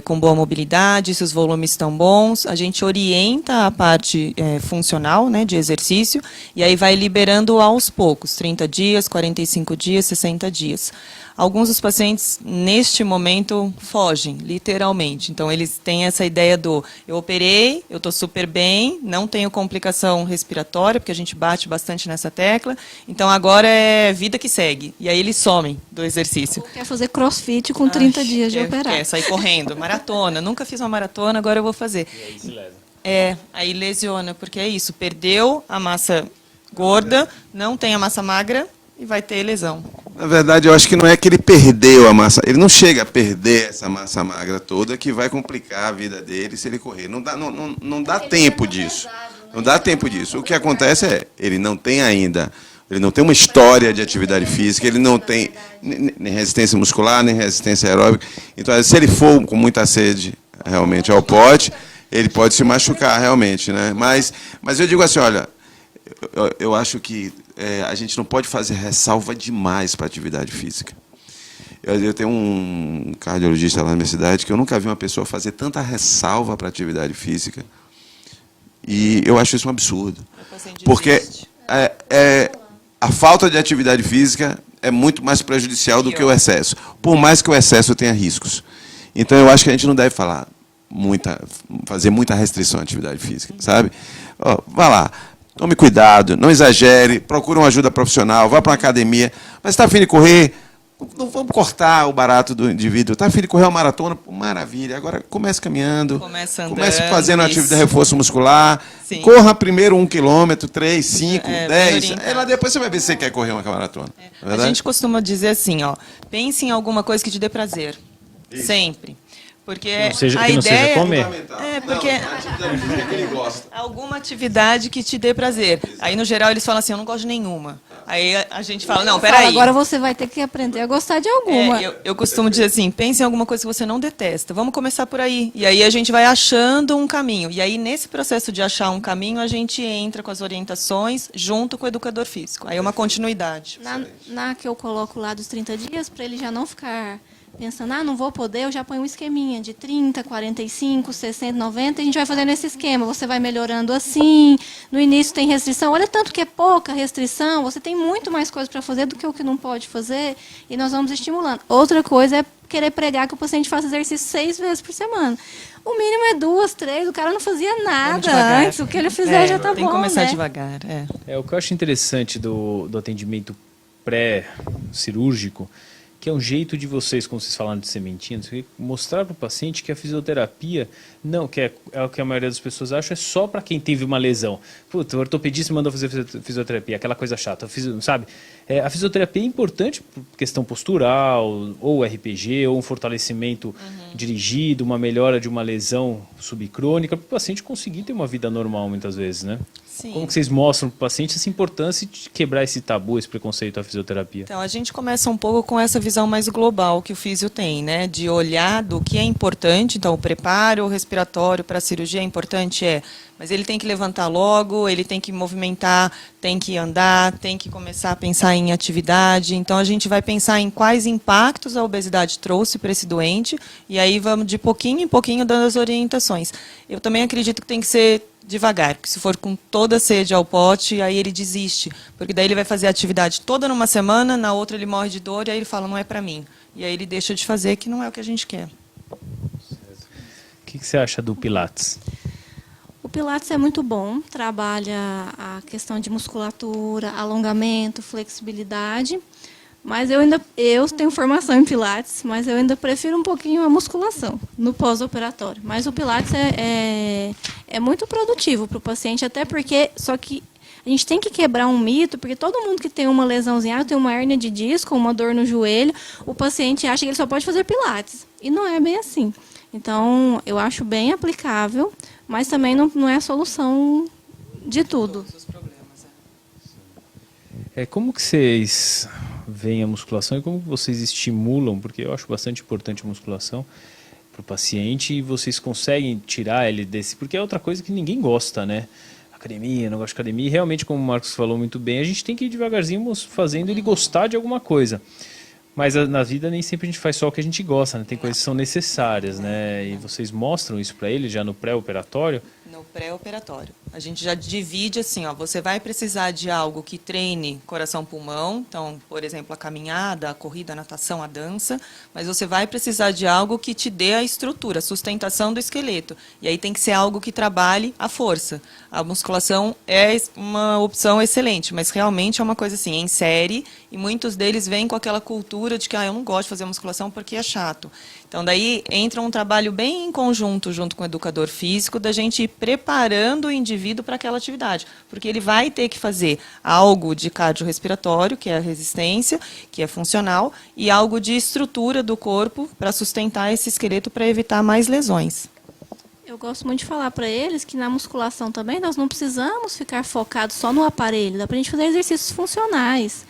[SPEAKER 3] com boa mobilidade, se os volumes estão bons. A gente orienta a parte funcional, né, de exercício, e aí vai liberando aos poucos, 30 dias, 45 dias, 60 dias. Alguns dos pacientes, neste momento, fogem, literalmente. Então, eles têm essa ideia do, eu operei, eu estou super bem, não tenho complicação respiratória, porque a gente bate bastante nessa tecla, então agora é vida que segue. E aí eles somem do exercício.
[SPEAKER 2] Ou quer fazer crossfit com 30 dias de operar.
[SPEAKER 3] Quer sair correndo, maratona. Nunca fiz uma maratona, agora eu vou fazer.
[SPEAKER 1] E aí se lesa.
[SPEAKER 3] Aí lesiona, porque é isso, perdeu a massa gorda, não tem a massa magra e vai ter lesão.
[SPEAKER 4] Na verdade, eu acho que não é que ele perdeu a massa, ele não chega a perder essa massa magra toda que vai complicar a vida dele se ele correr. Não dá tempo disso. Não dá tempo disso. O que acontece é, ele não tem uma história de atividade física, ele não tem nem resistência muscular, nem resistência aeróbica. Então, se ele for com muita sede realmente ao pote, ele pode se machucar realmente, né? Mas eu digo assim, olha, eu acho que a gente não pode fazer ressalva demais para a atividade física. Eu tenho um cardiologista lá na minha cidade que eu nunca vi uma pessoa fazer tanta ressalva para a atividade física. E eu acho isso um absurdo. Porque a falta de atividade física é muito mais prejudicial do que o excesso, por mais que o excesso tenha riscos. Então, eu acho que a gente não deve fazer muita restrição à atividade física, sabe? Vá lá. Tome cuidado, não exagere, procure uma ajuda profissional, vá para uma academia. Mas está a fim de correr, não vamos cortar o barato do indivíduo. Está a fim de correr uma maratona, maravilha. Agora comece caminhando, comece fazendo atividade de reforço muscular. Sim. Corra primeiro 1 quilômetro, 3, 5, 10. Aí lá depois você vai ver se você quer correr uma maratona.
[SPEAKER 3] A gente costuma dizer assim, pense em alguma coisa que te dê prazer. Isso. Sempre. Porque
[SPEAKER 1] que não seja comer.
[SPEAKER 3] Porque alguma atividade que te dê prazer. Aí, no geral, eles falam assim, eu não gosto de nenhuma. Aí a gente fala, não, peraí.
[SPEAKER 2] Agora você vai ter que aprender a gostar de alguma.
[SPEAKER 3] Eu costumo dizer assim, pense em alguma coisa que você não detesta. Vamos começar por aí. E aí a gente vai achando um caminho. E aí, nesse processo de achar um caminho, a gente entra com as orientações junto com o educador físico. Aí é uma continuidade.
[SPEAKER 2] Na que eu coloco lá dos 30 dias, para ele já não ficar pensando, não vou poder, eu já ponho um esqueminha de 30, 45, 60, 90, e a gente vai fazendo esse esquema. Você vai melhorando assim, no início tem restrição. Olha tanto que é pouca restrição, você tem muito mais coisa para fazer do que o que não pode fazer, e nós vamos estimulando. Outra coisa é querer pregar que o paciente faça exercício 6 vezes por semana. O mínimo é 2, 3, o cara não fazia nada antes, o que ele fizer já está bom.
[SPEAKER 3] Tem que começar
[SPEAKER 2] né?
[SPEAKER 3] devagar.
[SPEAKER 1] O que eu acho interessante do atendimento pré-cirúrgico, que é um jeito de vocês, como vocês falaram de sementinha, mostrar para o paciente que a fisioterapia, não, que é o que a maioria das pessoas acha, é só para quem teve uma lesão. Puta, o ortopedista mandou fazer fisioterapia, aquela coisa chata, sabe? A fisioterapia é importante por questão postural, ou RPG, ou um fortalecimento dirigido, uma melhora de uma lesão subcrônica, para o paciente conseguir ter uma vida normal muitas vezes, né?
[SPEAKER 3] Sim.
[SPEAKER 1] Como que vocês mostram para o paciente essa importância de quebrar esse tabu, esse preconceito à fisioterapia?
[SPEAKER 3] Então, a gente começa um pouco com essa visão mais global que o físio tem, né? De olhar do que é importante. Então, o preparo respiratório para a cirurgia é importante, mas ele tem que levantar logo, ele tem que movimentar, tem que andar, tem que começar a pensar em atividade. Então, a gente vai pensar em quais impactos a obesidade trouxe para esse doente, e aí vamos de pouquinho em pouquinho dando as orientações. Eu também acredito que tem que ser devagar, porque se for com toda a sede ao pote, aí ele desiste, porque daí ele vai fazer a atividade toda numa semana, na outra ele morre de dor, e aí ele fala, não é para mim. E aí ele deixa de fazer, que não é o que a gente quer.
[SPEAKER 1] O que você acha do Pilates?
[SPEAKER 2] O Pilates é muito bom, trabalha a questão de musculatura, alongamento, flexibilidade, mas eu tenho formação em Pilates, mas eu ainda prefiro um pouquinho a musculação no pós-operatório. Mas o Pilates é muito produtivo para o paciente, até porque, só que a gente tem que quebrar um mito, porque todo mundo que tem uma lesãozinha, tem uma hérnia de disco, uma dor no joelho, o paciente acha que ele só pode fazer Pilates, e não é bem assim. Então, eu acho bem aplicável, mas também não é a solução de tudo.
[SPEAKER 3] Todos os problemas,
[SPEAKER 1] Como que vocês veem a musculação e como que vocês estimulam, porque eu acho bastante importante a musculação, o paciente e vocês conseguem tirar ele desse... Porque é outra coisa que ninguém gosta, né? Academia, não gosto de academia. E realmente, como o Marcos falou muito bem, a gente tem que ir devagarzinho fazendo ele gostar de alguma coisa. Mas na vida nem sempre a gente faz só o que a gente gosta, né? Tem coisas que são necessárias, né? E vocês mostram isso para ele já no pré-operatório?
[SPEAKER 3] No pré-operatório. A gente já divide assim, ó, você vai precisar de algo que treine coração-pulmão, então, por exemplo, a caminhada, a corrida, a natação, a dança, mas você vai precisar de algo que te dê a estrutura, a sustentação do esqueleto. E aí tem que ser algo que trabalhe a força. A musculação é uma opção excelente, mas realmente é uma coisa assim, em série, e muitos deles vêm com aquela cultura de que eu não gosto de fazer musculação porque é chato. Então, daí entra um trabalho bem em conjunto, junto com o educador físico, da gente ir preparando o indivíduo para aquela atividade. Porque ele vai ter que fazer algo de cardiorrespiratório, que é a resistência, que é funcional, e algo de estrutura do corpo para sustentar esse esqueleto para evitar mais lesões.
[SPEAKER 2] Eu gosto muito de falar para eles que na musculação também nós não precisamos ficar focados só no aparelho, dá para a gente fazer exercícios funcionais.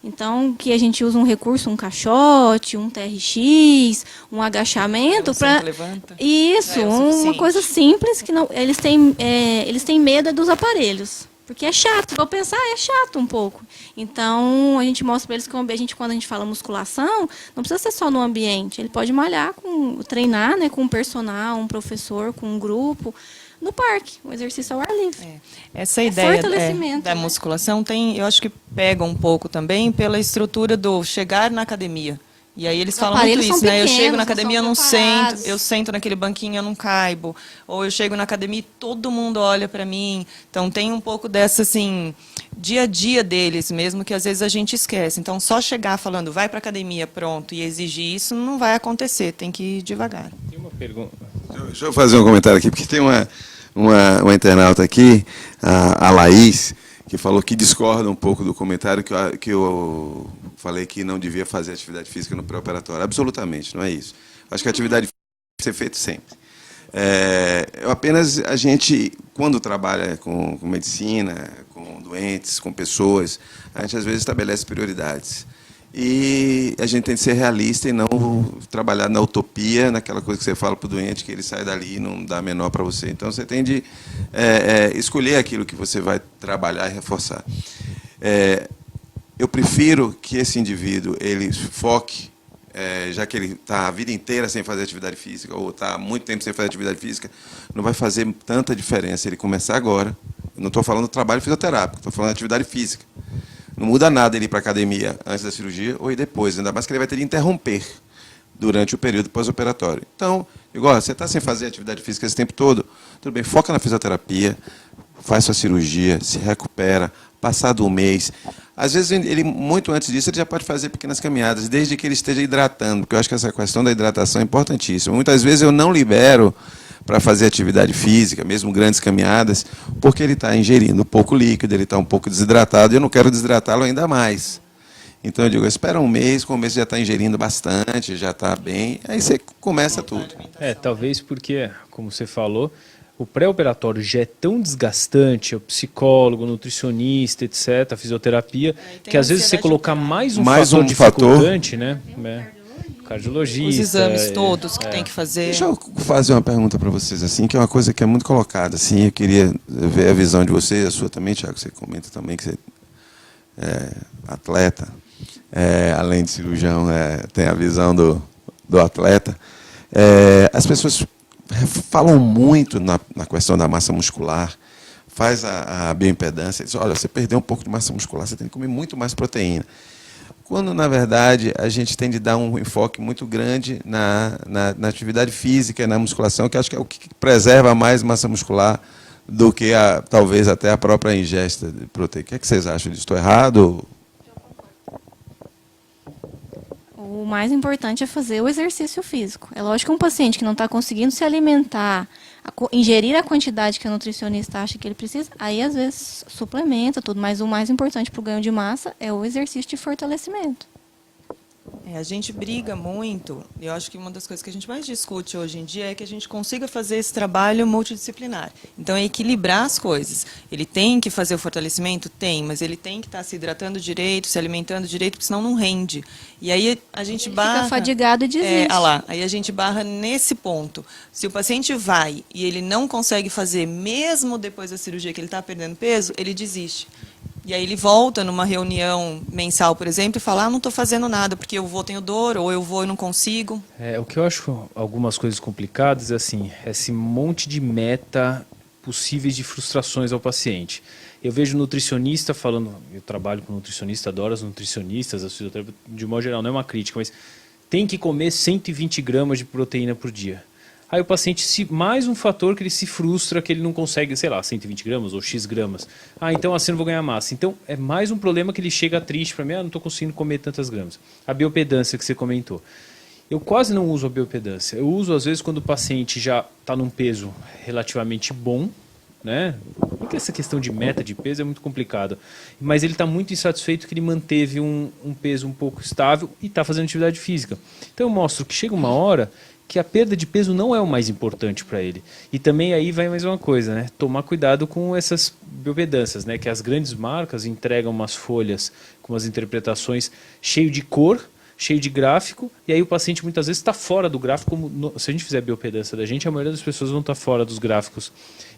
[SPEAKER 2] Então, que a gente usa um recurso, um caixote, um TRX, um agachamento para isso, uma coisa simples que não, eles têm medo dos aparelhos, porque é chato. Vou pensar, é chato um pouco. Então, a gente mostra para eles que quando a gente fala musculação, não precisa ser só no ambiente. Ele pode malhar, treinar, né, com um personal, um professor, com um grupo, no parque, um exercício ao ar livre.
[SPEAKER 3] Essa ideia da
[SPEAKER 2] né?
[SPEAKER 3] musculação eu acho que pega um pouco também pela estrutura do chegar na academia. E aí eles falam muito isso, né? Eu chego na academia, eu não sento, eu sento naquele banquinho, eu não caibo. Ou eu chego na academia e todo mundo olha para mim. Então tem um pouco dessa, assim, dia a dia deles mesmo, que às vezes a gente esquece. Então só chegar falando, vai para a academia, pronto, e exigir isso, não vai acontecer, tem que ir devagar.
[SPEAKER 1] Tem uma pergunta.
[SPEAKER 4] Deixa eu fazer um comentário aqui, porque tem uma internauta aqui, a Laís, que falou que discorda um pouco do comentário que eu falei que não devia fazer atividade física no pré-operatório. Absolutamente, não é isso. Acho que a atividade física tem que ser feita sempre. A gente, quando trabalha com medicina, com doentes, com pessoas, a gente às vezes estabelece prioridades. E a gente tem que ser realista e não trabalhar na utopia, naquela coisa que você fala para o doente, que ele sai dali e não dá menor para você. Então, você tem de escolher aquilo que você vai trabalhar e reforçar. Eu prefiro que esse indivíduo ele foque, já que ele está a vida inteira sem fazer atividade física, ou está há muito tempo sem fazer atividade física, não vai fazer tanta diferença ele começar agora. Eu não estou falando do trabalho fisioterápico, estou falando de atividade física. Não muda nada ele ir para a academia antes da cirurgia ou ir depois, ainda mais que ele vai ter de interromper durante o período pós-operatório. Então, igual, você está sem fazer atividade física esse tempo todo, tudo bem, foca na fisioterapia, faz sua cirurgia, se recupera, passado um mês. Às vezes, ele, muito antes disso, ele já pode fazer pequenas caminhadas, desde que ele esteja hidratando, porque eu acho que essa questão da hidratação é importantíssima. Muitas vezes eu não libero para fazer atividade física, mesmo grandes caminhadas, porque ele está ingerindo pouco líquido, ele está um pouco desidratado, e eu não quero desidratá-lo ainda mais. Então eu digo, espera um mês, com o mês já está ingerindo bastante, já está bem, aí você começa tudo.
[SPEAKER 1] Talvez porque, como você falou, o pré-operatório já é tão desgastante, o psicólogo, o nutricionista, etc., a fisioterapia, que às vezes você colocar mais um fator dificultante, né? Cardiologista.
[SPEAKER 3] Os exames todos que tem que fazer.
[SPEAKER 4] Deixa eu fazer uma pergunta para vocês, assim, que é uma coisa que é muito colocada. Assim, eu queria ver a visão de vocês, a sua também, Thiago, você comenta também que você é atleta, além de cirurgião, tem a visão do atleta. As pessoas falam muito na questão da massa muscular, faz a bioimpedância, diz, olha, você perdeu um pouco de massa muscular, você tem que comer muito mais proteína. Quando, na verdade, a gente tem de dar um enfoque muito grande na atividade física e na musculação, que acho que é o que preserva mais massa muscular do que, talvez, até a própria ingesta de proteína. O que vocês acham disso? Estou errado?
[SPEAKER 2] O mais importante é fazer o exercício físico. É lógico que um paciente que não está conseguindo se alimentar, ingerir a quantidade que a nutricionista acha que ele precisa, aí às vezes suplementa tudo, mas o mais importante para o ganho de massa é o exercício de fortalecimento.
[SPEAKER 3] A gente briga muito, e eu acho que uma das coisas que a gente mais discute hoje em dia é que a gente consiga fazer esse trabalho multidisciplinar. Então, é equilibrar as coisas. Ele tem que fazer o fortalecimento? Tem, mas ele tem que estar se hidratando direito, se alimentando direito, porque senão não rende. E aí a gente barra...
[SPEAKER 2] Fica fadigado e desiste.
[SPEAKER 3] Aí a gente barra nesse ponto. Se o paciente vai e ele não consegue fazer, mesmo depois da cirurgia que ele está perdendo peso, ele desiste. E aí ele volta numa reunião mensal, por exemplo, e fala, não estou fazendo nada, porque eu vou, tenho dor, ou eu vou e não consigo.
[SPEAKER 1] O que eu acho algumas coisas complicadas é assim, esse monte de meta possíveis de frustrações ao paciente. Eu vejo nutricionista falando, eu trabalho com nutricionista, adoro as nutricionistas, as fisioterapeutas, de modo geral, não é uma crítica, mas tem que comer 120 gramas de proteína por dia. Aí o paciente, mais um fator que ele se frustra, que ele não consegue, sei lá, 120 gramas ou X gramas. Então assim eu não vou ganhar massa. Então é mais um problema que ele chega triste para mim, não estou conseguindo comer tantas gramas. A biopedância que você comentou. Eu quase não uso a biopedância. Eu uso às vezes quando o paciente já está num peso relativamente bom, né? Porque essa questão de meta de peso é muito complicada. Mas ele está muito insatisfeito que ele manteve um peso um pouco estável e está fazendo atividade física. Então eu mostro que chega uma hora que a perda de peso não é o mais importante para ele. E também aí vai mais uma coisa, né? Tomar cuidado com essas biopedâncias, né? Que as grandes marcas entregam umas folhas com umas interpretações cheio de cor, cheio de gráfico, e aí o paciente muitas vezes está fora do gráfico. Se a gente fizer biopedância da gente, a maioria das pessoas vão estar fora dos gráficos.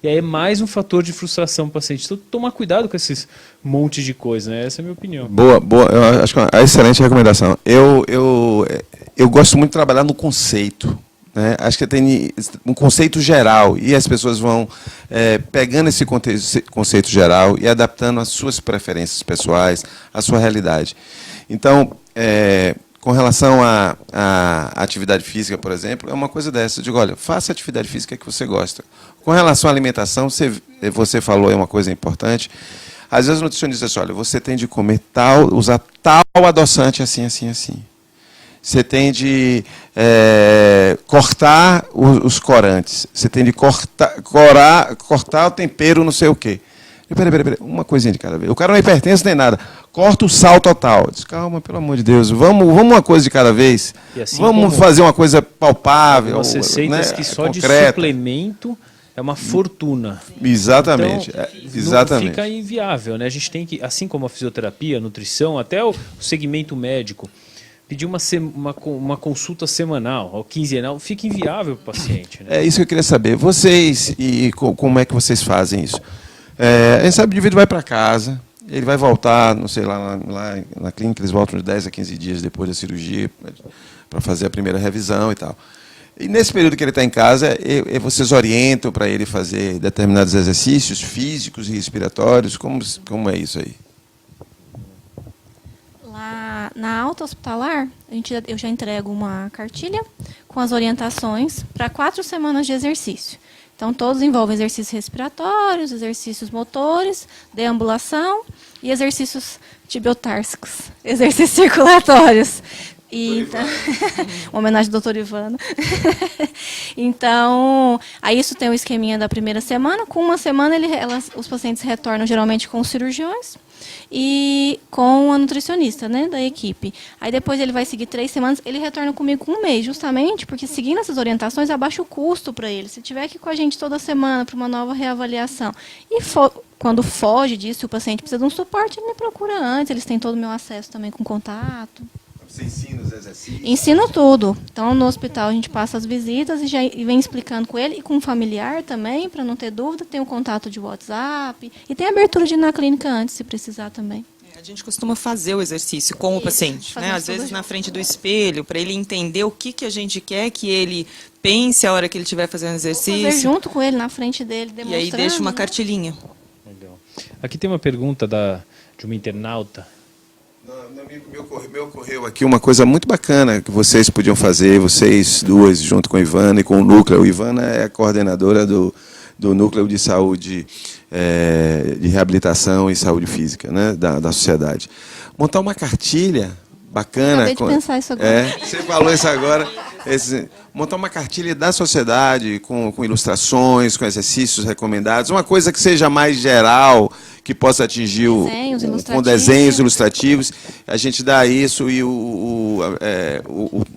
[SPEAKER 1] E aí é mais um fator de frustração para o paciente. Então, tomar cuidado com esses montes de coisa, né? Essa é a minha opinião.
[SPEAKER 4] Boa. Eu acho que é uma excelente recomendação. Eu gosto muito de trabalhar no conceito. Né? Acho que tem um conceito geral, e as pessoas vão pegando esse conceito geral e adaptando às suas preferências pessoais, à sua realidade. Então, com relação à atividade física, por exemplo, é uma coisa dessa. Eu digo, olha, faça a atividade física que você gosta. Com relação à alimentação, você falou, é uma coisa importante. Às vezes o nutricionista diz, olha, você tem de comer tal, usar tal adoçante assim, assim, assim. Você tem de cortar os corantes. Você tem de cortar o tempero não sei o quê. Peraí, uma coisinha de cada vez. O cara não é hipertenso nem nada. Corta o sal total. Eu disse, calma, pelo amor de Deus. Vamos uma coisa de cada vez. Assim, vamos fazer uma coisa palpável.
[SPEAKER 1] Umas receitas, né, que só concreta. De suplemento é uma fortuna.
[SPEAKER 4] Exatamente.
[SPEAKER 1] Então,
[SPEAKER 4] exatamente.
[SPEAKER 1] Fica inviável, né? A gente tem que, assim como a fisioterapia, a nutrição, até o segmento médico, pedir uma consulta semanal ou quinzenal, fica inviável para o paciente. Né?
[SPEAKER 4] É isso que eu queria saber. Vocês, e como é que vocês fazem isso? A gente sabe que o indivíduo vai para casa, ele vai voltar, não sei, lá na clínica, eles voltam de 10 a 15 dias depois da cirurgia para fazer a primeira revisão e tal. E nesse período que ele está em casa, vocês orientam para ele fazer determinados exercícios físicos e respiratórios? Como é isso aí?
[SPEAKER 2] Lá na alta hospitalar, eu já entrego uma cartilha com as orientações para 4 semanas de exercício. Então, todos envolvem exercícios respiratórios, exercícios motores, deambulação e exercícios tibiotársicos, exercícios circulatórios. Então, uma homenagem ao Dr. Ivano. Então, aí isso tem o esqueminha da primeira semana. Com uma semana, os pacientes retornam geralmente com os cirurgiões e com a nutricionista, né, da equipe. Aí depois ele vai seguir 3 semanas, ele retorna comigo com 1 mês, justamente porque seguindo essas orientações abaixa o custo para ele. Se tiver aqui com a gente toda semana para uma nova reavaliação e quando foge disso, o paciente precisa de um suporte, ele me procura antes, eles têm todo o meu acesso também com contato.
[SPEAKER 4] Você ensina os exercícios?
[SPEAKER 2] Ensino tudo. Então, no hospital, a gente passa as visitas e vem explicando com ele, e com o familiar também, para não ter dúvida. Tem o contato de WhatsApp e tem a abertura de ir na clínica antes, se precisar também.
[SPEAKER 3] A gente costuma fazer o exercício com o paciente, né? Às vezes na frente do espelho, para ele entender o que a gente quer que ele pense a hora que ele estiver fazendo exercício.
[SPEAKER 2] Fazer junto com ele, na frente dele, demonstrando.
[SPEAKER 3] E aí deixa uma cartilinha.
[SPEAKER 1] Legal. Aqui tem uma pergunta de uma internauta.
[SPEAKER 4] Me ocorreu aqui uma coisa muito bacana que vocês podiam fazer, vocês duas, junto com a Ivana e com o Núcleo. A Ivana é a coordenadora do Núcleo de Saúde, de Reabilitação e Saúde Física, né, da sociedade. Montar uma cartilha bacana.
[SPEAKER 2] Acabei de pensar isso agora.
[SPEAKER 4] Você falou isso agora. Montar uma cartilha da sociedade com ilustrações, com exercícios recomendados, uma coisa que seja mais geral, que possa atingir
[SPEAKER 2] Desenhos
[SPEAKER 4] com
[SPEAKER 2] ilustrativos.
[SPEAKER 4] desenhos ilustrativos. A gente dá isso e o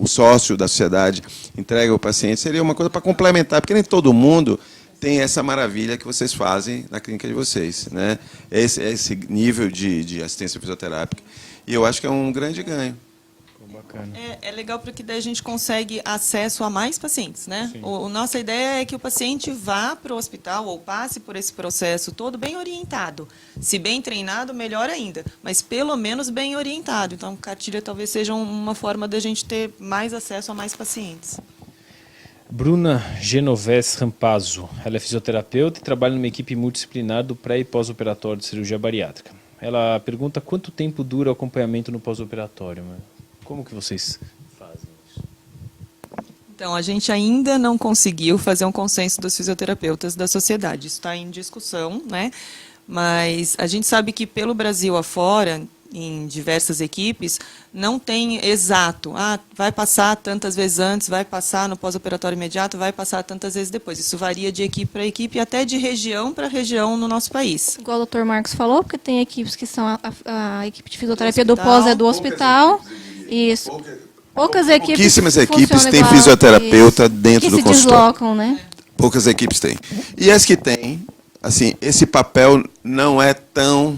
[SPEAKER 4] sócio da sociedade entrega ao paciente. Seria uma coisa para complementar, porque nem todo mundo tem essa maravilha que vocês fazem na clínica de vocês, né? Esse nível de assistência fisioterápica. E eu acho que é um grande ganho.
[SPEAKER 1] Bacana.
[SPEAKER 3] É legal porque daí a gente consegue acesso a mais pacientes, né? Nossa ideia é que o paciente vá para o hospital ou passe por esse processo todo bem orientado. Se bem treinado, melhor ainda, mas pelo menos bem orientado. Então, cartilha talvez seja uma forma da gente ter mais acesso a mais pacientes.
[SPEAKER 1] Bruna Genovese Rampazzo, ela é fisioterapeuta e trabalha numa equipe multidisciplinar do pré- e pós-operatório de cirurgia bariátrica. Ela pergunta quanto tempo dura o acompanhamento no pós-operatório. Como que vocês fazem isso?
[SPEAKER 3] Então, a gente ainda não conseguiu fazer um consenso dos fisioterapeutas da sociedade. Isso está em discussão, né? Mas a gente sabe que pelo Brasil afora, em diversas equipes, não tem exato. Vai passar tantas vezes antes, vai passar no pós-operatório imediato, vai passar tantas vezes depois. Isso varia de equipe para equipe e até de região para região no nosso país.
[SPEAKER 2] Igual o Dr. Marcos falou, porque tem equipes que são a equipe de fisioterapia do
[SPEAKER 3] Hospital,
[SPEAKER 2] pós é do hospital. Isso. Poucas equipes.
[SPEAKER 4] Pouquíssimas equipes
[SPEAKER 2] funcionam
[SPEAKER 4] têm
[SPEAKER 2] igual,
[SPEAKER 4] fisioterapeuta
[SPEAKER 2] isso,
[SPEAKER 4] dentro do
[SPEAKER 2] que se
[SPEAKER 4] consultório.
[SPEAKER 2] deslocam, né?
[SPEAKER 4] Poucas equipes têm. E as que têm, assim, esse papel não é tão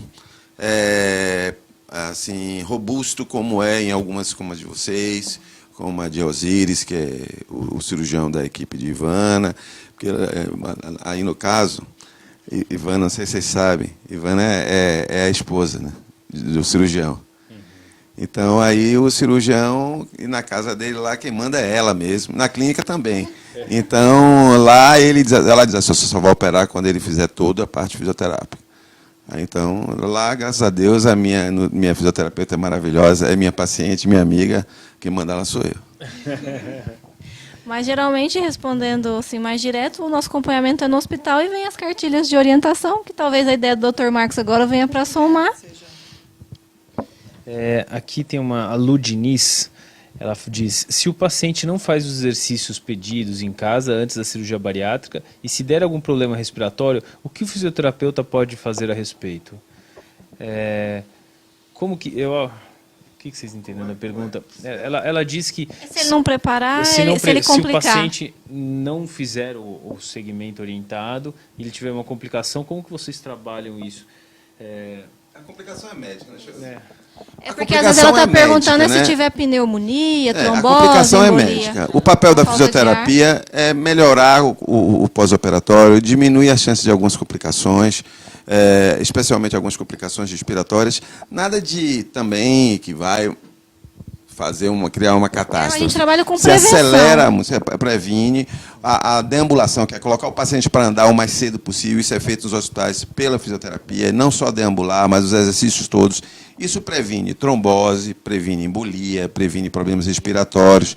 [SPEAKER 4] assim, robusto como é em algumas, como a de vocês, como a de Osíris, que é o cirurgião da equipe de Ivana. Porque, aí, no caso, Ivana, não sei se vocês sabem, Ivana é a esposa, né, do cirurgião. Então, aí o cirurgião, e na casa dele lá, quem manda é ela mesmo, na clínica também. Então, lá ela diz assim, eu só vou operar quando ele fizer toda a parte fisioterápica. Aí, então, lá, graças a Deus, a minha fisioterapeuta é maravilhosa, é minha paciente, minha amiga, quem manda ela sou eu.
[SPEAKER 2] Mas, geralmente, respondendo assim, mais direto, o nosso acompanhamento é no hospital e vem as cartilhas de orientação, que talvez a ideia do Dr. Marcos agora venha para somar.
[SPEAKER 1] Aqui tem a Lu Diniz, ela diz, se o paciente não faz os exercícios pedidos em casa antes da cirurgia bariátrica e se der algum problema respiratório, o que o fisioterapeuta pode fazer a respeito? O que vocês entendem da pergunta? Ela diz que
[SPEAKER 2] Se ele não preparar, se ele
[SPEAKER 1] se o
[SPEAKER 2] complicar.
[SPEAKER 1] paciente não fizer o segmento orientado e ele tiver uma complicação, como que vocês trabalham isso?
[SPEAKER 4] A complicação é médica, né?
[SPEAKER 2] É porque às vezes ela está perguntando
[SPEAKER 4] médica, né?
[SPEAKER 2] se tiver pneumonia, trombose,
[SPEAKER 4] a complicação
[SPEAKER 2] embolia,
[SPEAKER 4] é médica. O papel da
[SPEAKER 2] falta de
[SPEAKER 4] fisioterapia é melhorar o pós-operatório, diminuir as chances de algumas complicações, especialmente algumas complicações respiratórias. Nada de também que vai criar uma catástrofe.
[SPEAKER 2] A gente trabalha com
[SPEAKER 4] você
[SPEAKER 2] prevenção.
[SPEAKER 4] acelera, você previne. A deambulação, que é colocar o paciente para andar o mais cedo possível, isso é feito nos hospitais pela fisioterapia, não só deambular, mas os exercícios todos. Isso previne trombose, previne embolia, previne problemas respiratórios.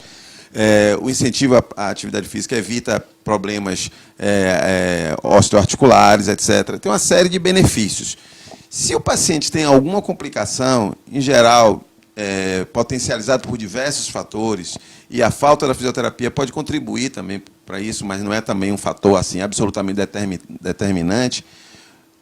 [SPEAKER 4] O incentivo à atividade física evita problemas osteoarticulares, etc. Tem uma série de benefícios. Se o paciente tem alguma complicação, em geral, potencializado por diversos fatores, e a falta da fisioterapia pode contribuir também para isso, mas não é também um fator assim absolutamente determinante,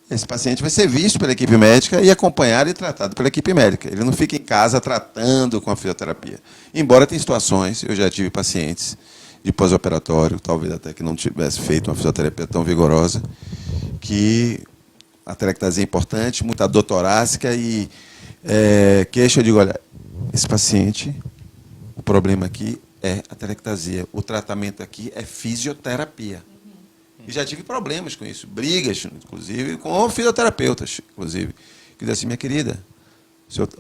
[SPEAKER 4] esse paciente vai ser visto pela equipe médica e acompanhado e tratado pela equipe médica. Ele não fica em casa tratando com a fisioterapia. Embora tem situações, eu já tive pacientes de pós-operatório, talvez até que não tivesse feito uma fisioterapia tão vigorosa, que a telectasia é importante, muita dor torácica e queixa. Eu digo, olha, esse paciente, o problema aqui é a telectasia, o tratamento aqui é fisioterapia. E já tive problemas com isso, brigas, inclusive, com fisioterapeutas, inclusive, que dizem assim, minha querida,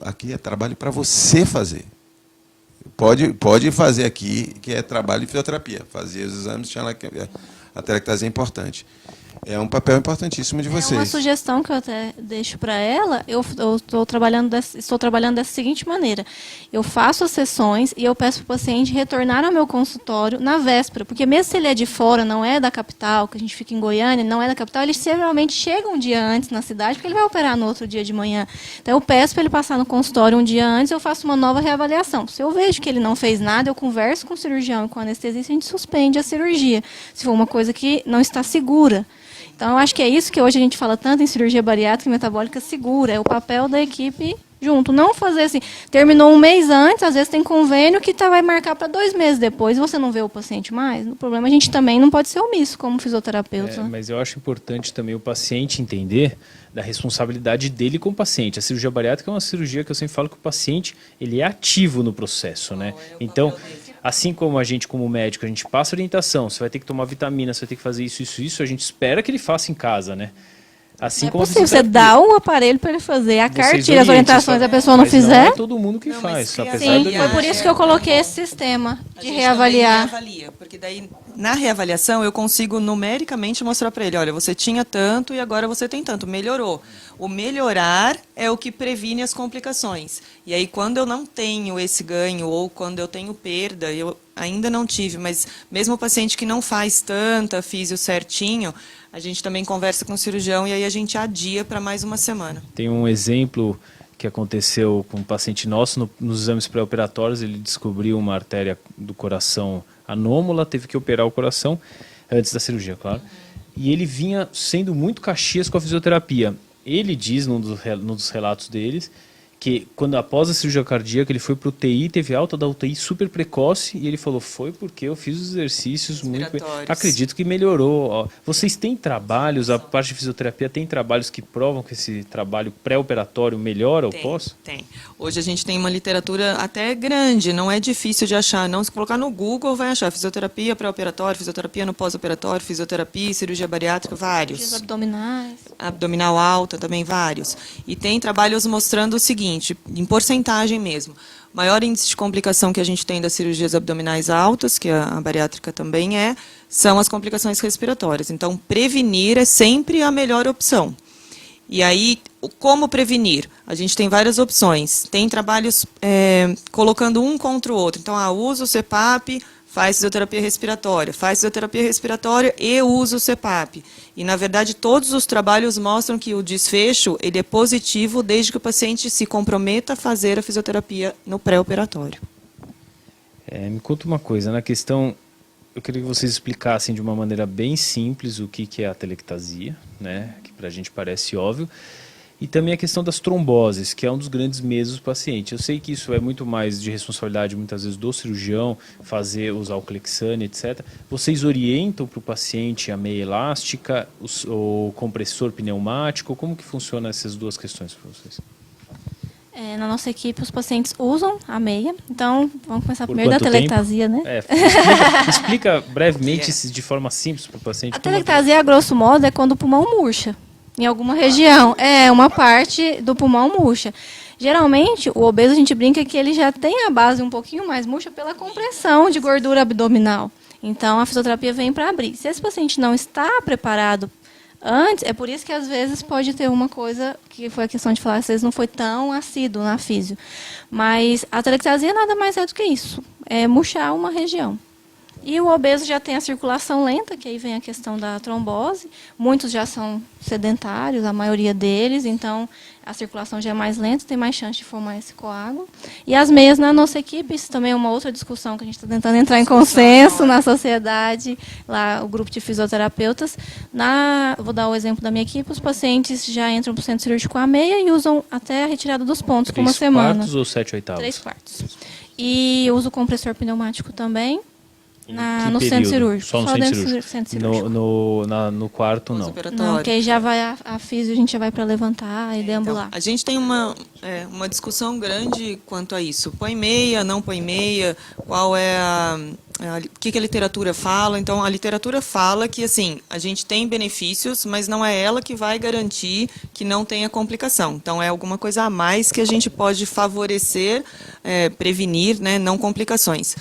[SPEAKER 4] aqui é trabalho para você fazer. Pode fazer aqui, que é trabalho de fisioterapia. Fazer os exames, a telectasia é importante. É um papel importantíssimo de vocês.
[SPEAKER 2] Uma sugestão que eu até deixo para ela, eu estou trabalhando dessa seguinte maneira. Eu faço as sessões e eu peço para o paciente retornar ao meu consultório na véspera, porque mesmo se ele é de fora, não é da capital, que a gente fica em Goiânia, não é da capital, ele geralmente chega um dia antes na cidade, porque ele vai operar no outro dia de manhã. Então eu peço para ele passar no consultório um dia antes, eu faço uma nova reavaliação. Se eu vejo que ele não fez nada, eu converso com o cirurgião e com o anestesista, a gente suspende a cirurgia, se for uma coisa que não está segura. Então, eu acho que é isso que hoje a gente fala tanto em cirurgia bariátrica e metabólica segura, é o papel da equipe junto. Não fazer assim, terminou um mês antes, às vezes tem convênio que vai marcar para 2 meses depois, e você não vê o paciente mais. O problema, a gente também não pode ser omisso como fisioterapeuta.
[SPEAKER 1] Mas eu acho importante também o paciente entender da responsabilidade dele com o paciente. A cirurgia bariátrica é uma cirurgia que eu sempre falo que o paciente ele é ativo no processo, né? Então, assim como a gente, como médico, a gente passa orientação, você vai ter que tomar vitamina, você vai ter que fazer isso, a gente espera que ele faça em casa, né? Assim
[SPEAKER 2] É
[SPEAKER 1] como a
[SPEAKER 2] possível, você
[SPEAKER 1] fisioterapia.
[SPEAKER 2] dá um aparelho para ele fazer, a
[SPEAKER 1] Vocês
[SPEAKER 2] cartilha, as
[SPEAKER 1] orientem,
[SPEAKER 2] orientações,
[SPEAKER 1] só-
[SPEAKER 2] a pessoa não
[SPEAKER 1] mas
[SPEAKER 2] fizer.
[SPEAKER 1] Não é todo mundo que
[SPEAKER 3] Não, mas
[SPEAKER 1] faz,
[SPEAKER 3] se
[SPEAKER 1] apesar
[SPEAKER 2] Sim,
[SPEAKER 1] do...
[SPEAKER 2] foi por isso que eu coloquei esse sistema
[SPEAKER 3] A
[SPEAKER 2] de
[SPEAKER 3] gente
[SPEAKER 2] reavaliar.
[SPEAKER 3] também reavalia, porque daí na reavaliação eu consigo numericamente mostrar para ele, olha, você tinha tanto e agora você tem tanto, melhorou. O melhorar é o que previne as complicações. E aí quando eu não tenho esse ganho ou quando eu tenho perda, eu ainda não tive, mas mesmo o paciente que não faz tanta físio certinho, a gente também conversa com o cirurgião e aí a gente adia para mais uma semana.
[SPEAKER 1] Tem um exemplo que aconteceu com um paciente nosso nos exames pré-operatórios. Ele descobriu uma artéria do coração anômala, teve que operar o coração antes da cirurgia, claro. E ele vinha sendo muito caxias com a fisioterapia. Ele diz, num dos relatos deles, que quando após a cirurgia cardíaca ele foi para o UTI, teve alta da UTI super precoce, e ele falou, foi porque eu fiz os exercícios muito bem.
[SPEAKER 3] Respiratórios.
[SPEAKER 1] Acredito que melhorou. Ó. Vocês têm trabalhos, a parte de fisioterapia tem trabalhos que provam que esse trabalho pré-operatório melhora ou pós?
[SPEAKER 3] Tem. Hoje a gente tem uma literatura até grande, não é difícil de achar. Não, se colocar no Google, vai achar fisioterapia pré-operatório, fisioterapia no pós-operatório, fisioterapia, cirurgia bariátrica,
[SPEAKER 2] Os
[SPEAKER 3] vários.
[SPEAKER 2] abdominais.
[SPEAKER 3] Abdominal alta, também vários. E tem trabalhos mostrando o seguinte, em porcentagem mesmo. O maior índice de complicação que a gente tem das cirurgias abdominais altas, que a bariátrica também são as complicações respiratórias. Então, prevenir é sempre a melhor opção. E aí, como prevenir? A gente tem várias opções. Tem trabalhos colocando um contra o outro. Então, usa o CPAP, faz fisioterapia respiratória e usa o CPAP. E, na verdade, todos os trabalhos mostram que o desfecho ele é positivo desde que o paciente se comprometa a fazer a fisioterapia no pré-operatório.
[SPEAKER 1] Me conta uma coisa, na questão, eu queria que vocês explicassem de uma maneira bem simples o que é a atelectasia, né, que para a gente parece óbvio, e também a questão das tromboses, que é um dos grandes medos do paciente. Eu sei que isso é muito mais de responsabilidade, muitas vezes, do cirurgião, usar o Clexane, etc. Vocês orientam para o paciente a meia elástica, o compressor pneumático? Como que funciona essas duas questões para vocês?
[SPEAKER 2] Na nossa equipe, os pacientes usam a meia. Então, vamos começar
[SPEAKER 1] Por
[SPEAKER 2] primeiro da
[SPEAKER 1] quanto
[SPEAKER 2] atelectasia, né?
[SPEAKER 1] Explica brevemente, de forma simples para o paciente.
[SPEAKER 2] A atelectasia, a grosso modo, é quando o pulmão murcha. Em alguma região. Uma parte do pulmão murcha. Geralmente, o obeso, a gente brinca que ele já tem a base um pouquinho mais murcha pela compressão de gordura abdominal. Então, a fisioterapia vem para abrir. Se esse paciente não está preparado antes, é por isso que, às vezes, pode ter uma coisa, que foi a questão de falar, às vezes não foi tão assíduo na físio. Mas a atelectasia nada mais é do que isso. É murchar uma região. E o obeso já tem a circulação lenta, que aí vem a questão da trombose. Muitos já são sedentários, a maioria deles, então a circulação já é mais lenta, tem mais chance de formar esse coágulo. E as meias na nossa equipe, isso também é uma outra discussão que a gente está tentando entrar em consenso na sociedade, lá o grupo de fisioterapeutas. Vou dar o exemplo da minha equipe, os pacientes já entram para o centro cirúrgico com a meia e usam até a retirada dos pontos por uma semana.
[SPEAKER 1] 3/4 ou 7/8?
[SPEAKER 2] 3/4. E uso o compressor pneumático também. No
[SPEAKER 1] Que
[SPEAKER 2] centro
[SPEAKER 1] período?
[SPEAKER 2] cirúrgico.
[SPEAKER 1] Só no centro
[SPEAKER 2] dentro do
[SPEAKER 1] cirúrgico?
[SPEAKER 2] centro cirúrgico.
[SPEAKER 1] No quarto, não.
[SPEAKER 3] Pós-operatório.
[SPEAKER 2] Não, porque aí já vai a físio, a gente já vai para levantar e deambular.
[SPEAKER 3] Então, a gente tem uma discussão grande quanto a isso. Põe meia, não põe meia, qual é o que a literatura fala. Então, a literatura fala que assim, a gente tem benefícios, mas não é ela que vai garantir que não tenha complicação. Então, é alguma coisa a mais que a gente pode favorecer, prevenir, né, não complicações.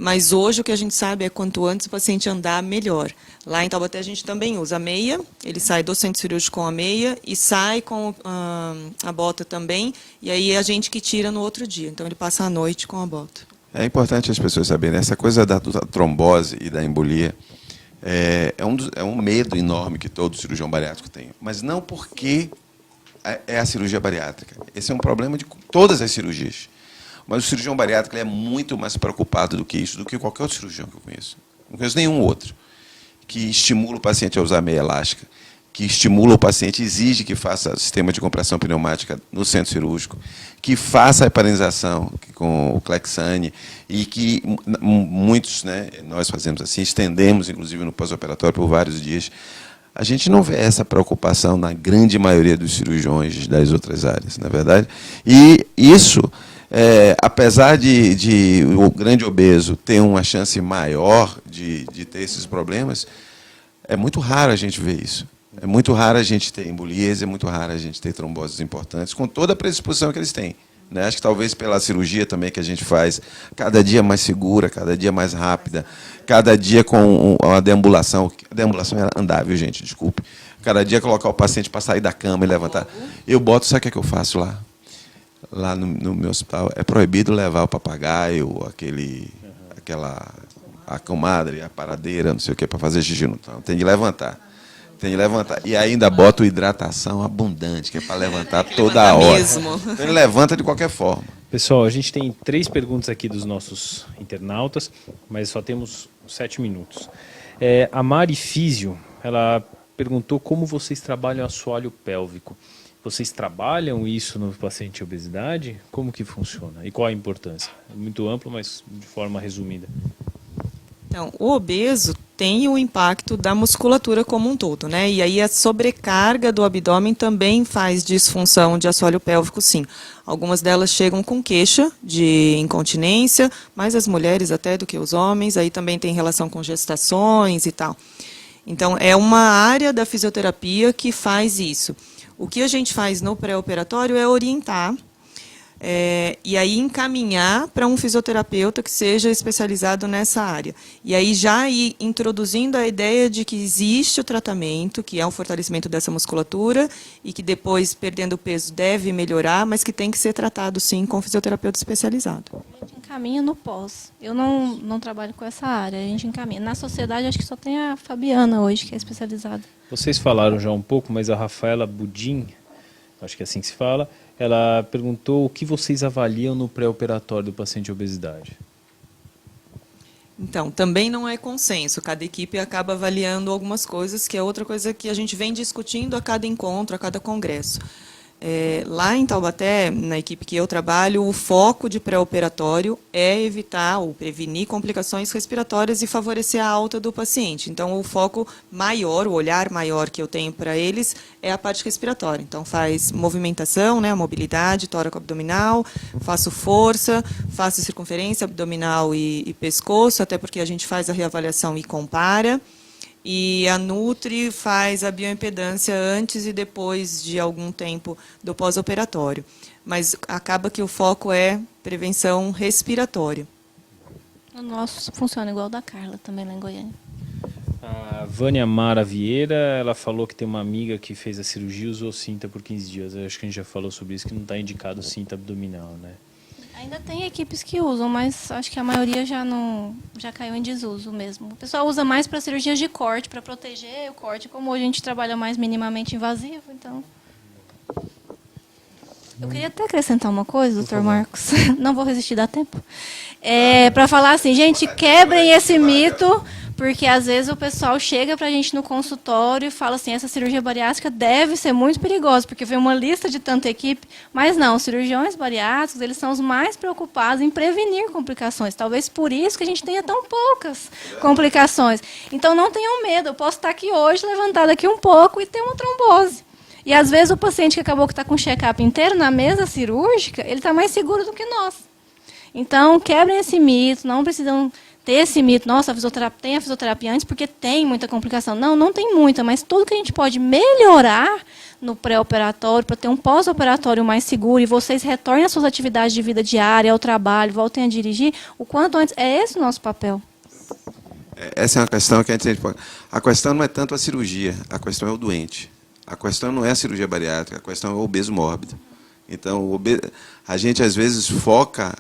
[SPEAKER 3] Mas hoje o que a gente sabe é quanto antes o paciente andar, melhor. Lá em Taubaté a gente também usa a meia, ele sai do centro cirúrgico com a meia e sai com a bota também, e aí é a gente que tira no outro dia. Então ele passa a noite com a bota.
[SPEAKER 4] É importante as pessoas saberem, essa coisa da trombose e da embolia é um medo enorme que todo cirurgião bariátrico tem. Mas não porque é a cirurgia bariátrica. Esse é um problema de todas as cirurgias. Mas o cirurgião bariátrico é muito mais preocupado do que isso, do que qualquer outro cirurgião que eu conheço. Não conheço nenhum outro que estimula o paciente a usar meia elástica, que estimula o paciente, exige que faça sistema de compressão pneumática no centro cirúrgico, que faça a heparinização com o Clexane, e que muitos, né, nós fazemos assim, estendemos, inclusive, no pós-operatório por vários dias. A gente não vê essa preocupação na grande maioria dos cirurgiões das outras áreas, não é verdade? E isso, apesar de o grande obeso ter uma chance maior de ter esses problemas, é muito raro a gente ver isso. É muito raro a gente ter embolias, é muito raro a gente ter tromboses importantes, com toda a predisposição que eles têm. Né? Acho que talvez pela cirurgia também que a gente faz, cada dia mais segura, cada dia mais rápida, cada dia com uma deambulação. A deambulação é andar, viu, gente? Desculpe. Cada dia colocar o paciente para sair da cama e levantar. Eu boto, sabe o que é que eu faço lá? Lá no meu hospital, é proibido levar o papagaio, a comadre, a paradeira, não sei o que, para fazer xixi no chão. Tem de levantar. Tem de levantar. E ainda boto hidratação abundante, que é para levantar toda hora.
[SPEAKER 3] Mesmo.
[SPEAKER 4] Então ele levanta de qualquer forma.
[SPEAKER 1] Pessoal, a gente tem 3 perguntas aqui dos nossos internautas, mas só temos 7 minutos. A Mari Físio, ela perguntou como vocês trabalham assoalho pélvico. Vocês trabalham isso no paciente de obesidade? Como que funciona? E qual a importância? É muito amplo, mas de forma resumida.
[SPEAKER 3] Então, o obeso tem o impacto da musculatura como um todo, né? E aí a sobrecarga do abdômen também faz disfunção de assoalho pélvico, sim. Algumas delas chegam com queixa de incontinência, mais as mulheres até do que os homens, aí também tem relação com gestações e tal. Então, é uma área da fisioterapia que faz isso. O que a gente faz no pré-operatório é orientar, e aí encaminhar para um fisioterapeuta que seja especializado nessa área. E aí já ir introduzindo a ideia de que existe o tratamento, que é o fortalecimento dessa musculatura, e que depois, perdendo o peso, deve melhorar, mas que tem que ser tratado, sim, com fisioterapeuta especializado.
[SPEAKER 2] A gente encaminha no pós. Eu não trabalho com essa área, a gente encaminha. Na sociedade, acho que só tem a Fabiana hoje, que é especializada.
[SPEAKER 1] Vocês falaram já um pouco, mas a Rafaela Budin, acho que é assim que se fala, ela perguntou o que vocês avaliam no pré-operatório do paciente de obesidade.
[SPEAKER 3] Então, também não é consenso. Cada equipe acaba avaliando algumas coisas, que é outra coisa que a gente vem discutindo a cada encontro, a cada congresso. Lá em Taubaté, na equipe que eu trabalho, o foco de pré-operatório é evitar ou prevenir complicações respiratórias e favorecer a alta do paciente. Então, o foco maior, o olhar maior que eu tenho para eles é a parte respiratória. Então, faz movimentação, né, mobilidade tóraco-abdominal, faço força, faço circunferência abdominal e pescoço, até porque a gente faz a reavaliação e compara. E a Nutri faz a bioimpedância antes e depois de algum tempo do pós-operatório. Mas acaba que o foco é prevenção respiratória.
[SPEAKER 2] O nosso funciona igual o da Carla, também lá em Goiânia.
[SPEAKER 1] A Vânia Mara Vieira, ela falou que tem uma amiga que fez a cirurgia e usou cinta por 15 dias. Eu acho que a gente já falou sobre isso, que não está indicado cinta abdominal, né?
[SPEAKER 2] Ainda tem equipes que usam, mas acho que a maioria já caiu em desuso mesmo. O pessoal usa mais para cirurgias de corte, para proteger o corte, como hoje a gente trabalha mais minimamente invasivo, então... Eu queria até acrescentar uma coisa, doutor Marcos. Não vou resistir, dá tempo. Para falar assim, gente, quebrem esse mito, porque às vezes o pessoal chega para a gente no consultório e fala assim, essa cirurgia bariátrica deve ser muito perigosa, porque vem uma lista de tanta equipe, mas não, os cirurgiões bariátricos, eles são os mais preocupados em prevenir complicações, talvez por isso que a gente tenha tão poucas complicações. Então não tenham medo, eu posso estar aqui hoje, levantar daqui um pouco e ter uma trombose. E às vezes o paciente que acabou que está com o check-up inteiro na mesa cirúrgica, ele está mais seguro do que nós. Então, quebrem esse mito, não precisam ter esse mito, nossa, tem a fisioterapia antes porque tem muita complicação. Não, não tem muita, mas tudo que a gente pode melhorar no pré-operatório, para ter um pós-operatório mais seguro, e vocês retornem às suas atividades de vida diária, ao trabalho, voltem a dirigir, o quanto antes, é esse o nosso papel.
[SPEAKER 4] Essa é uma questão que a gente pode... A questão não é tanto a cirurgia, a questão é o doente. A questão não é a cirurgia bariátrica, a questão é o obeso mórbido. Então, a gente, às vezes, foca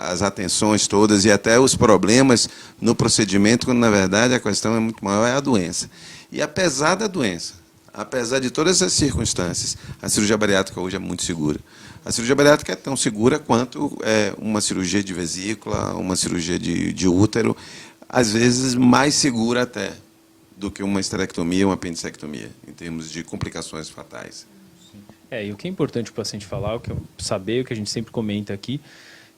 [SPEAKER 4] as atenções todas e até os problemas no procedimento, quando, na verdade, a questão é muito maior, é a doença. E, apesar da doença, apesar de todas essas circunstâncias, a cirurgia bariátrica hoje é muito segura. A cirurgia bariátrica é tão segura quanto uma cirurgia de vesícula, uma cirurgia de útero, às vezes mais segura até. do que uma esterectomia ou uma apendicectomia, em termos de complicações fatais.
[SPEAKER 1] E o que é importante o paciente falar, saber, o que a gente sempre comenta aqui,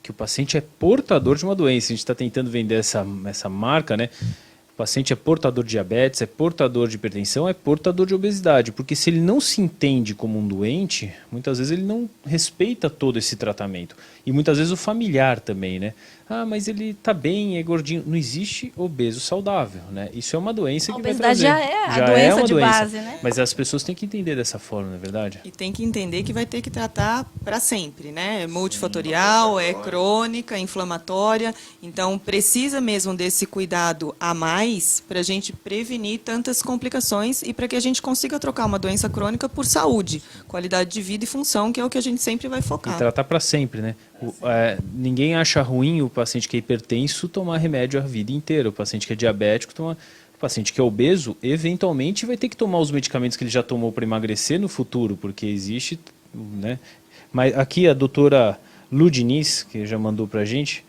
[SPEAKER 1] que o paciente é portador de uma doença. A gente está tentando vender essa marca, né? O paciente é portador de diabetes, é portador de hipertensão, é portador de obesidade. Porque se ele não se entende como um doente, muitas vezes ele não respeita todo esse tratamento. E muitas vezes o familiar também, né? Ah, mas ele está bem, é gordinho. Não existe obeso saudável, né? Isso é uma doença que vai trazer.
[SPEAKER 2] A obesidade já é a doença
[SPEAKER 1] uma
[SPEAKER 2] de
[SPEAKER 1] doença.
[SPEAKER 2] base, né?
[SPEAKER 1] Mas as pessoas têm que entender dessa forma, não é verdade?
[SPEAKER 3] E tem que entender que vai ter que tratar para sempre, né? É multifatorial, é crônica, é inflamatória. Então, precisa mesmo desse cuidado a mais para a gente prevenir tantas complicações e para que a gente consiga trocar uma doença crônica por saúde, qualidade de vida e função, que é o que a gente sempre vai
[SPEAKER 1] E
[SPEAKER 3] focar.
[SPEAKER 1] tratar para sempre, né? Ninguém acha ruim o paciente que é hipertenso tomar remédio a vida inteira. O paciente que é diabético tomar... O paciente que é obeso, eventualmente, vai ter que tomar os medicamentos que ele já tomou para emagrecer no futuro, porque existe, né? Mas aqui a doutora Ludiniz, que já mandou para a gente,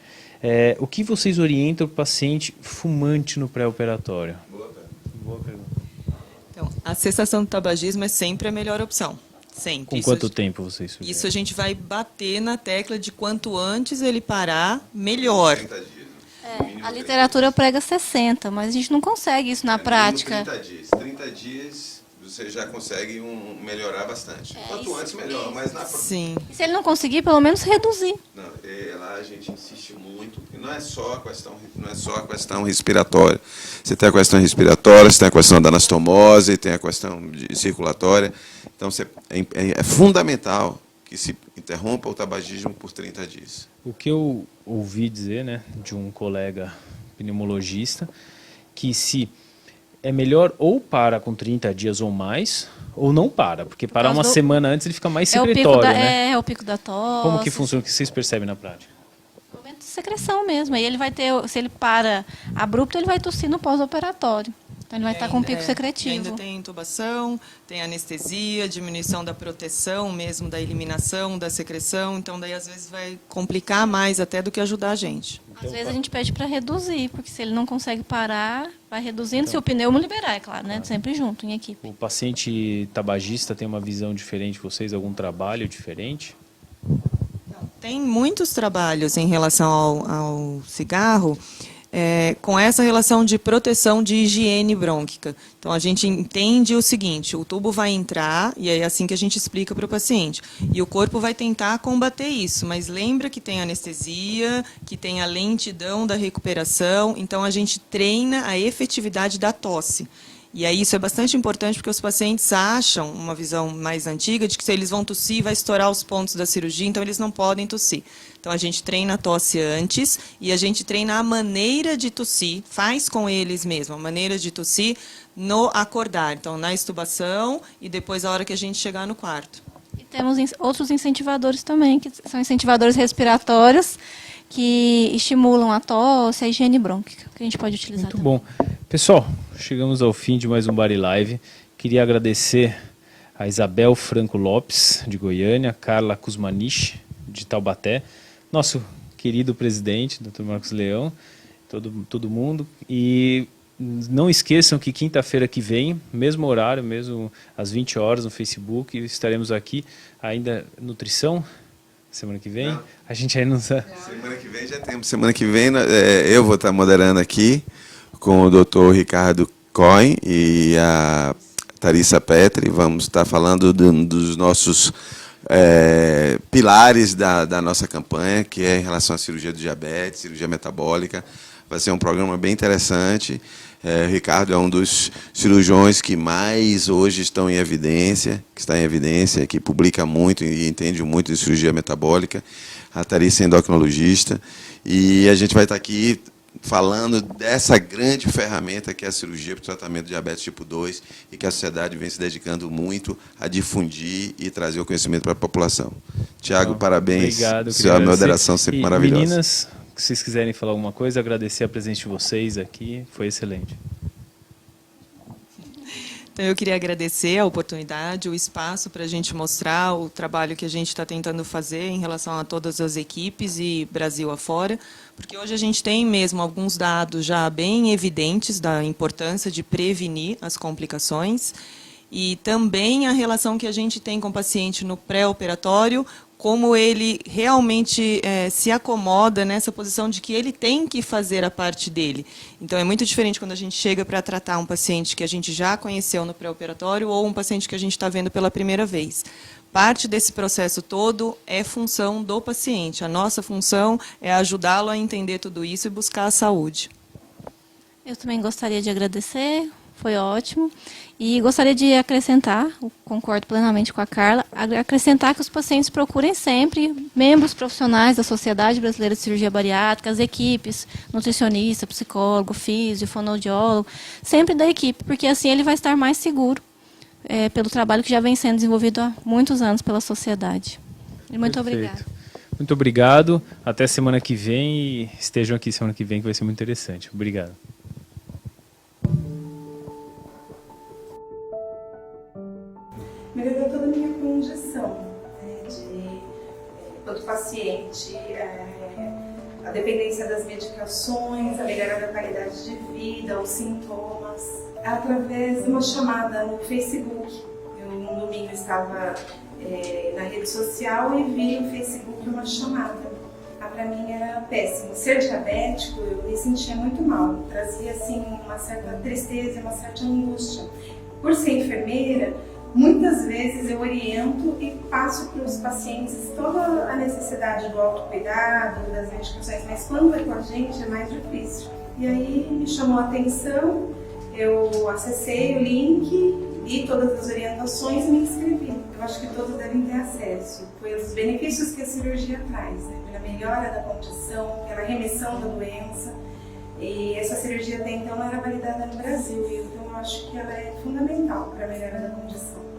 [SPEAKER 1] o que vocês orientam o paciente fumante no pré-operatório? Boa pergunta.
[SPEAKER 3] Então, a cessação do tabagismo é sempre a melhor opção. Sempre.
[SPEAKER 1] Com quanto tempo vocês sugerem?
[SPEAKER 3] Isso a gente vai bater na tecla de quanto antes ele parar, melhor.
[SPEAKER 4] 30 dias.
[SPEAKER 2] A literatura prega 60, mas a gente não consegue isso na prática.
[SPEAKER 4] 30 dias. 30 dias você já consegue melhorar bastante. Quanto
[SPEAKER 2] isso,
[SPEAKER 4] antes, melhor. Mas na
[SPEAKER 3] Sim.
[SPEAKER 2] E se ele não conseguir, pelo menos reduzir.
[SPEAKER 4] Não, lá a gente insiste muito, e não é só a questão respiratória. Você tem a questão respiratória, você tem a questão da anastomose, tem a questão circulatória. Então, é fundamental que se interrompa o tabagismo por 30 dias.
[SPEAKER 1] O que eu ouvi dizer, né, de um colega pneumologista, que se é melhor ou para com 30 dias ou mais, ou não para, porque parar uma semana antes ele fica mais secretório, né?
[SPEAKER 2] É o pico da tosse.
[SPEAKER 1] Como que funciona, o que vocês percebem na prática?
[SPEAKER 2] Momento de secreção mesmo. Aí ele vai ter, se ele para abrupto, ele vai tossir no pós-operatório. Então ele vai estar com um pico secretivo.
[SPEAKER 3] Ainda tem intubação, tem anestesia, diminuição da proteção mesmo, da eliminação, da secreção. Então, daí, às vezes, vai complicar mais até do que ajudar a gente.
[SPEAKER 2] Às vezes a gente pede para reduzir, porque se ele não consegue parar, vai reduzindo, se o pneumo liberar, é claro, né? Sempre junto, em equipe.
[SPEAKER 1] O paciente tabagista tem uma visão diferente de vocês? Algum trabalho diferente?
[SPEAKER 3] Tem muitos trabalhos em relação ao cigarro, com essa relação de proteção de higiene brônquica. Então, a gente entende o seguinte, o tubo vai entrar, e é assim que a gente explica para o paciente, e o corpo vai tentar combater isso, mas lembra que tem anestesia, que tem a lentidão da recuperação, então a gente treina a efetividade da tosse. E aí isso é bastante importante porque os pacientes acham, uma visão mais antiga, de que se eles vão tossir, vai estourar os pontos da cirurgia, então eles não podem tossir. Então a gente treina a tosse antes e a gente treina a maneira de tossir, faz com eles mesmo, a maneira de tossir no acordar. Então na extubação e depois a hora que a gente chegar no quarto.
[SPEAKER 2] E temos outros incentivadores também, que são incentivadores respiratórios, que estimulam a tosse, a higiene brônquica, que a gente pode utilizar
[SPEAKER 1] Muito
[SPEAKER 2] também.
[SPEAKER 1] bom. Pessoal, chegamos ao fim de mais um Bari Live. Queria agradecer a Isabel Franco Lopes, de Goiânia, Carla Kuzmanich, de Taubaté, nosso querido presidente, Dr. Marcos Leão, todo mundo. E não esqueçam que quinta-feira que vem, mesmo horário, mesmo às 20 horas no Facebook, estaremos aqui ainda nutrição. Semana que vem? Não. A gente ainda não sabe.
[SPEAKER 4] Semana que vem já temos. Semana que vem eu vou estar moderando aqui com o Dr. Ricardo Cohen e a Tharissa Petri. Vamos estar falando dos nossos pilares da nossa campanha, que é em relação à cirurgia do diabetes, cirurgia metabólica. Vai ser um programa bem interessante. O Ricardo é um dos cirurgiões que mais hoje estão em evidência, que publica muito e entende muito de cirurgia metabólica. A Tharissa é endocrinologista. E a gente vai estar aqui falando dessa grande ferramenta que é a cirurgia para o tratamento de diabetes tipo 2 e que a sociedade vem se dedicando muito a difundir e trazer o conhecimento para a população. Tiago, parabéns.
[SPEAKER 1] Obrigado.
[SPEAKER 4] Sua moderação sempre maravilhosa.
[SPEAKER 1] Meninas, se vocês quiserem falar alguma coisa, agradecer a presença de vocês aqui, foi excelente.
[SPEAKER 3] Então, eu queria agradecer a oportunidade, o espaço para a gente mostrar o trabalho que a gente está tentando fazer em relação a todas as equipes e Brasil afora, porque hoje a gente tem mesmo alguns dados já bem evidentes da importância de prevenir as complicações e também a relação que a gente tem com o paciente no pré-operatório, como ele realmente se acomoda nessa posição de que ele tem que fazer a parte dele. Então, é muito diferente quando a gente chega para tratar um paciente que a gente já conheceu no pré-operatório ou um paciente que a gente está vendo pela primeira vez. Parte desse processo todo é função do paciente. A nossa função é ajudá-lo a entender tudo isso e buscar a saúde.
[SPEAKER 2] Eu também gostaria de agradecer, foi ótimo. E gostaria de acrescentar, concordo plenamente com a Carla, acrescentar que os pacientes procurem sempre membros profissionais da Sociedade Brasileira de Cirurgia Bariátrica, as equipes, nutricionista, psicólogo, físio, fonoaudiólogo, sempre da equipe, porque assim ele vai estar mais seguro pelo trabalho que já vem sendo desenvolvido há muitos anos pela sociedade. E muito obrigada.
[SPEAKER 1] Muito obrigado. Até semana que vem e estejam aqui semana que vem, que vai ser muito interessante. Obrigado.
[SPEAKER 5] Melhorou toda a minha condição, todo paciente, a dependência das medicações, a melhora da qualidade de vida, os sintomas, através de uma chamada no Facebook. Eu, um domingo, estava na rede social e vi no Facebook uma chamada. Para mim era péssimo. Ser diabético, eu me sentia muito mal, trazia assim, uma certa tristeza, uma certa angústia. Por ser enfermeira, muitas vezes eu oriento e passo para os pacientes toda a necessidade do autocuidado, das medicações, mas quando é com a gente é mais difícil. E aí me chamou a atenção, eu acessei o link, li todas as orientações e me inscrevi. Eu acho que todos devem ter acesso, pelos benefícios que a cirurgia traz, pela melhora da condição, pela remissão da doença. E essa cirurgia até então não era validada no Brasil, então eu acho que ela é fundamental para a melhora da condição.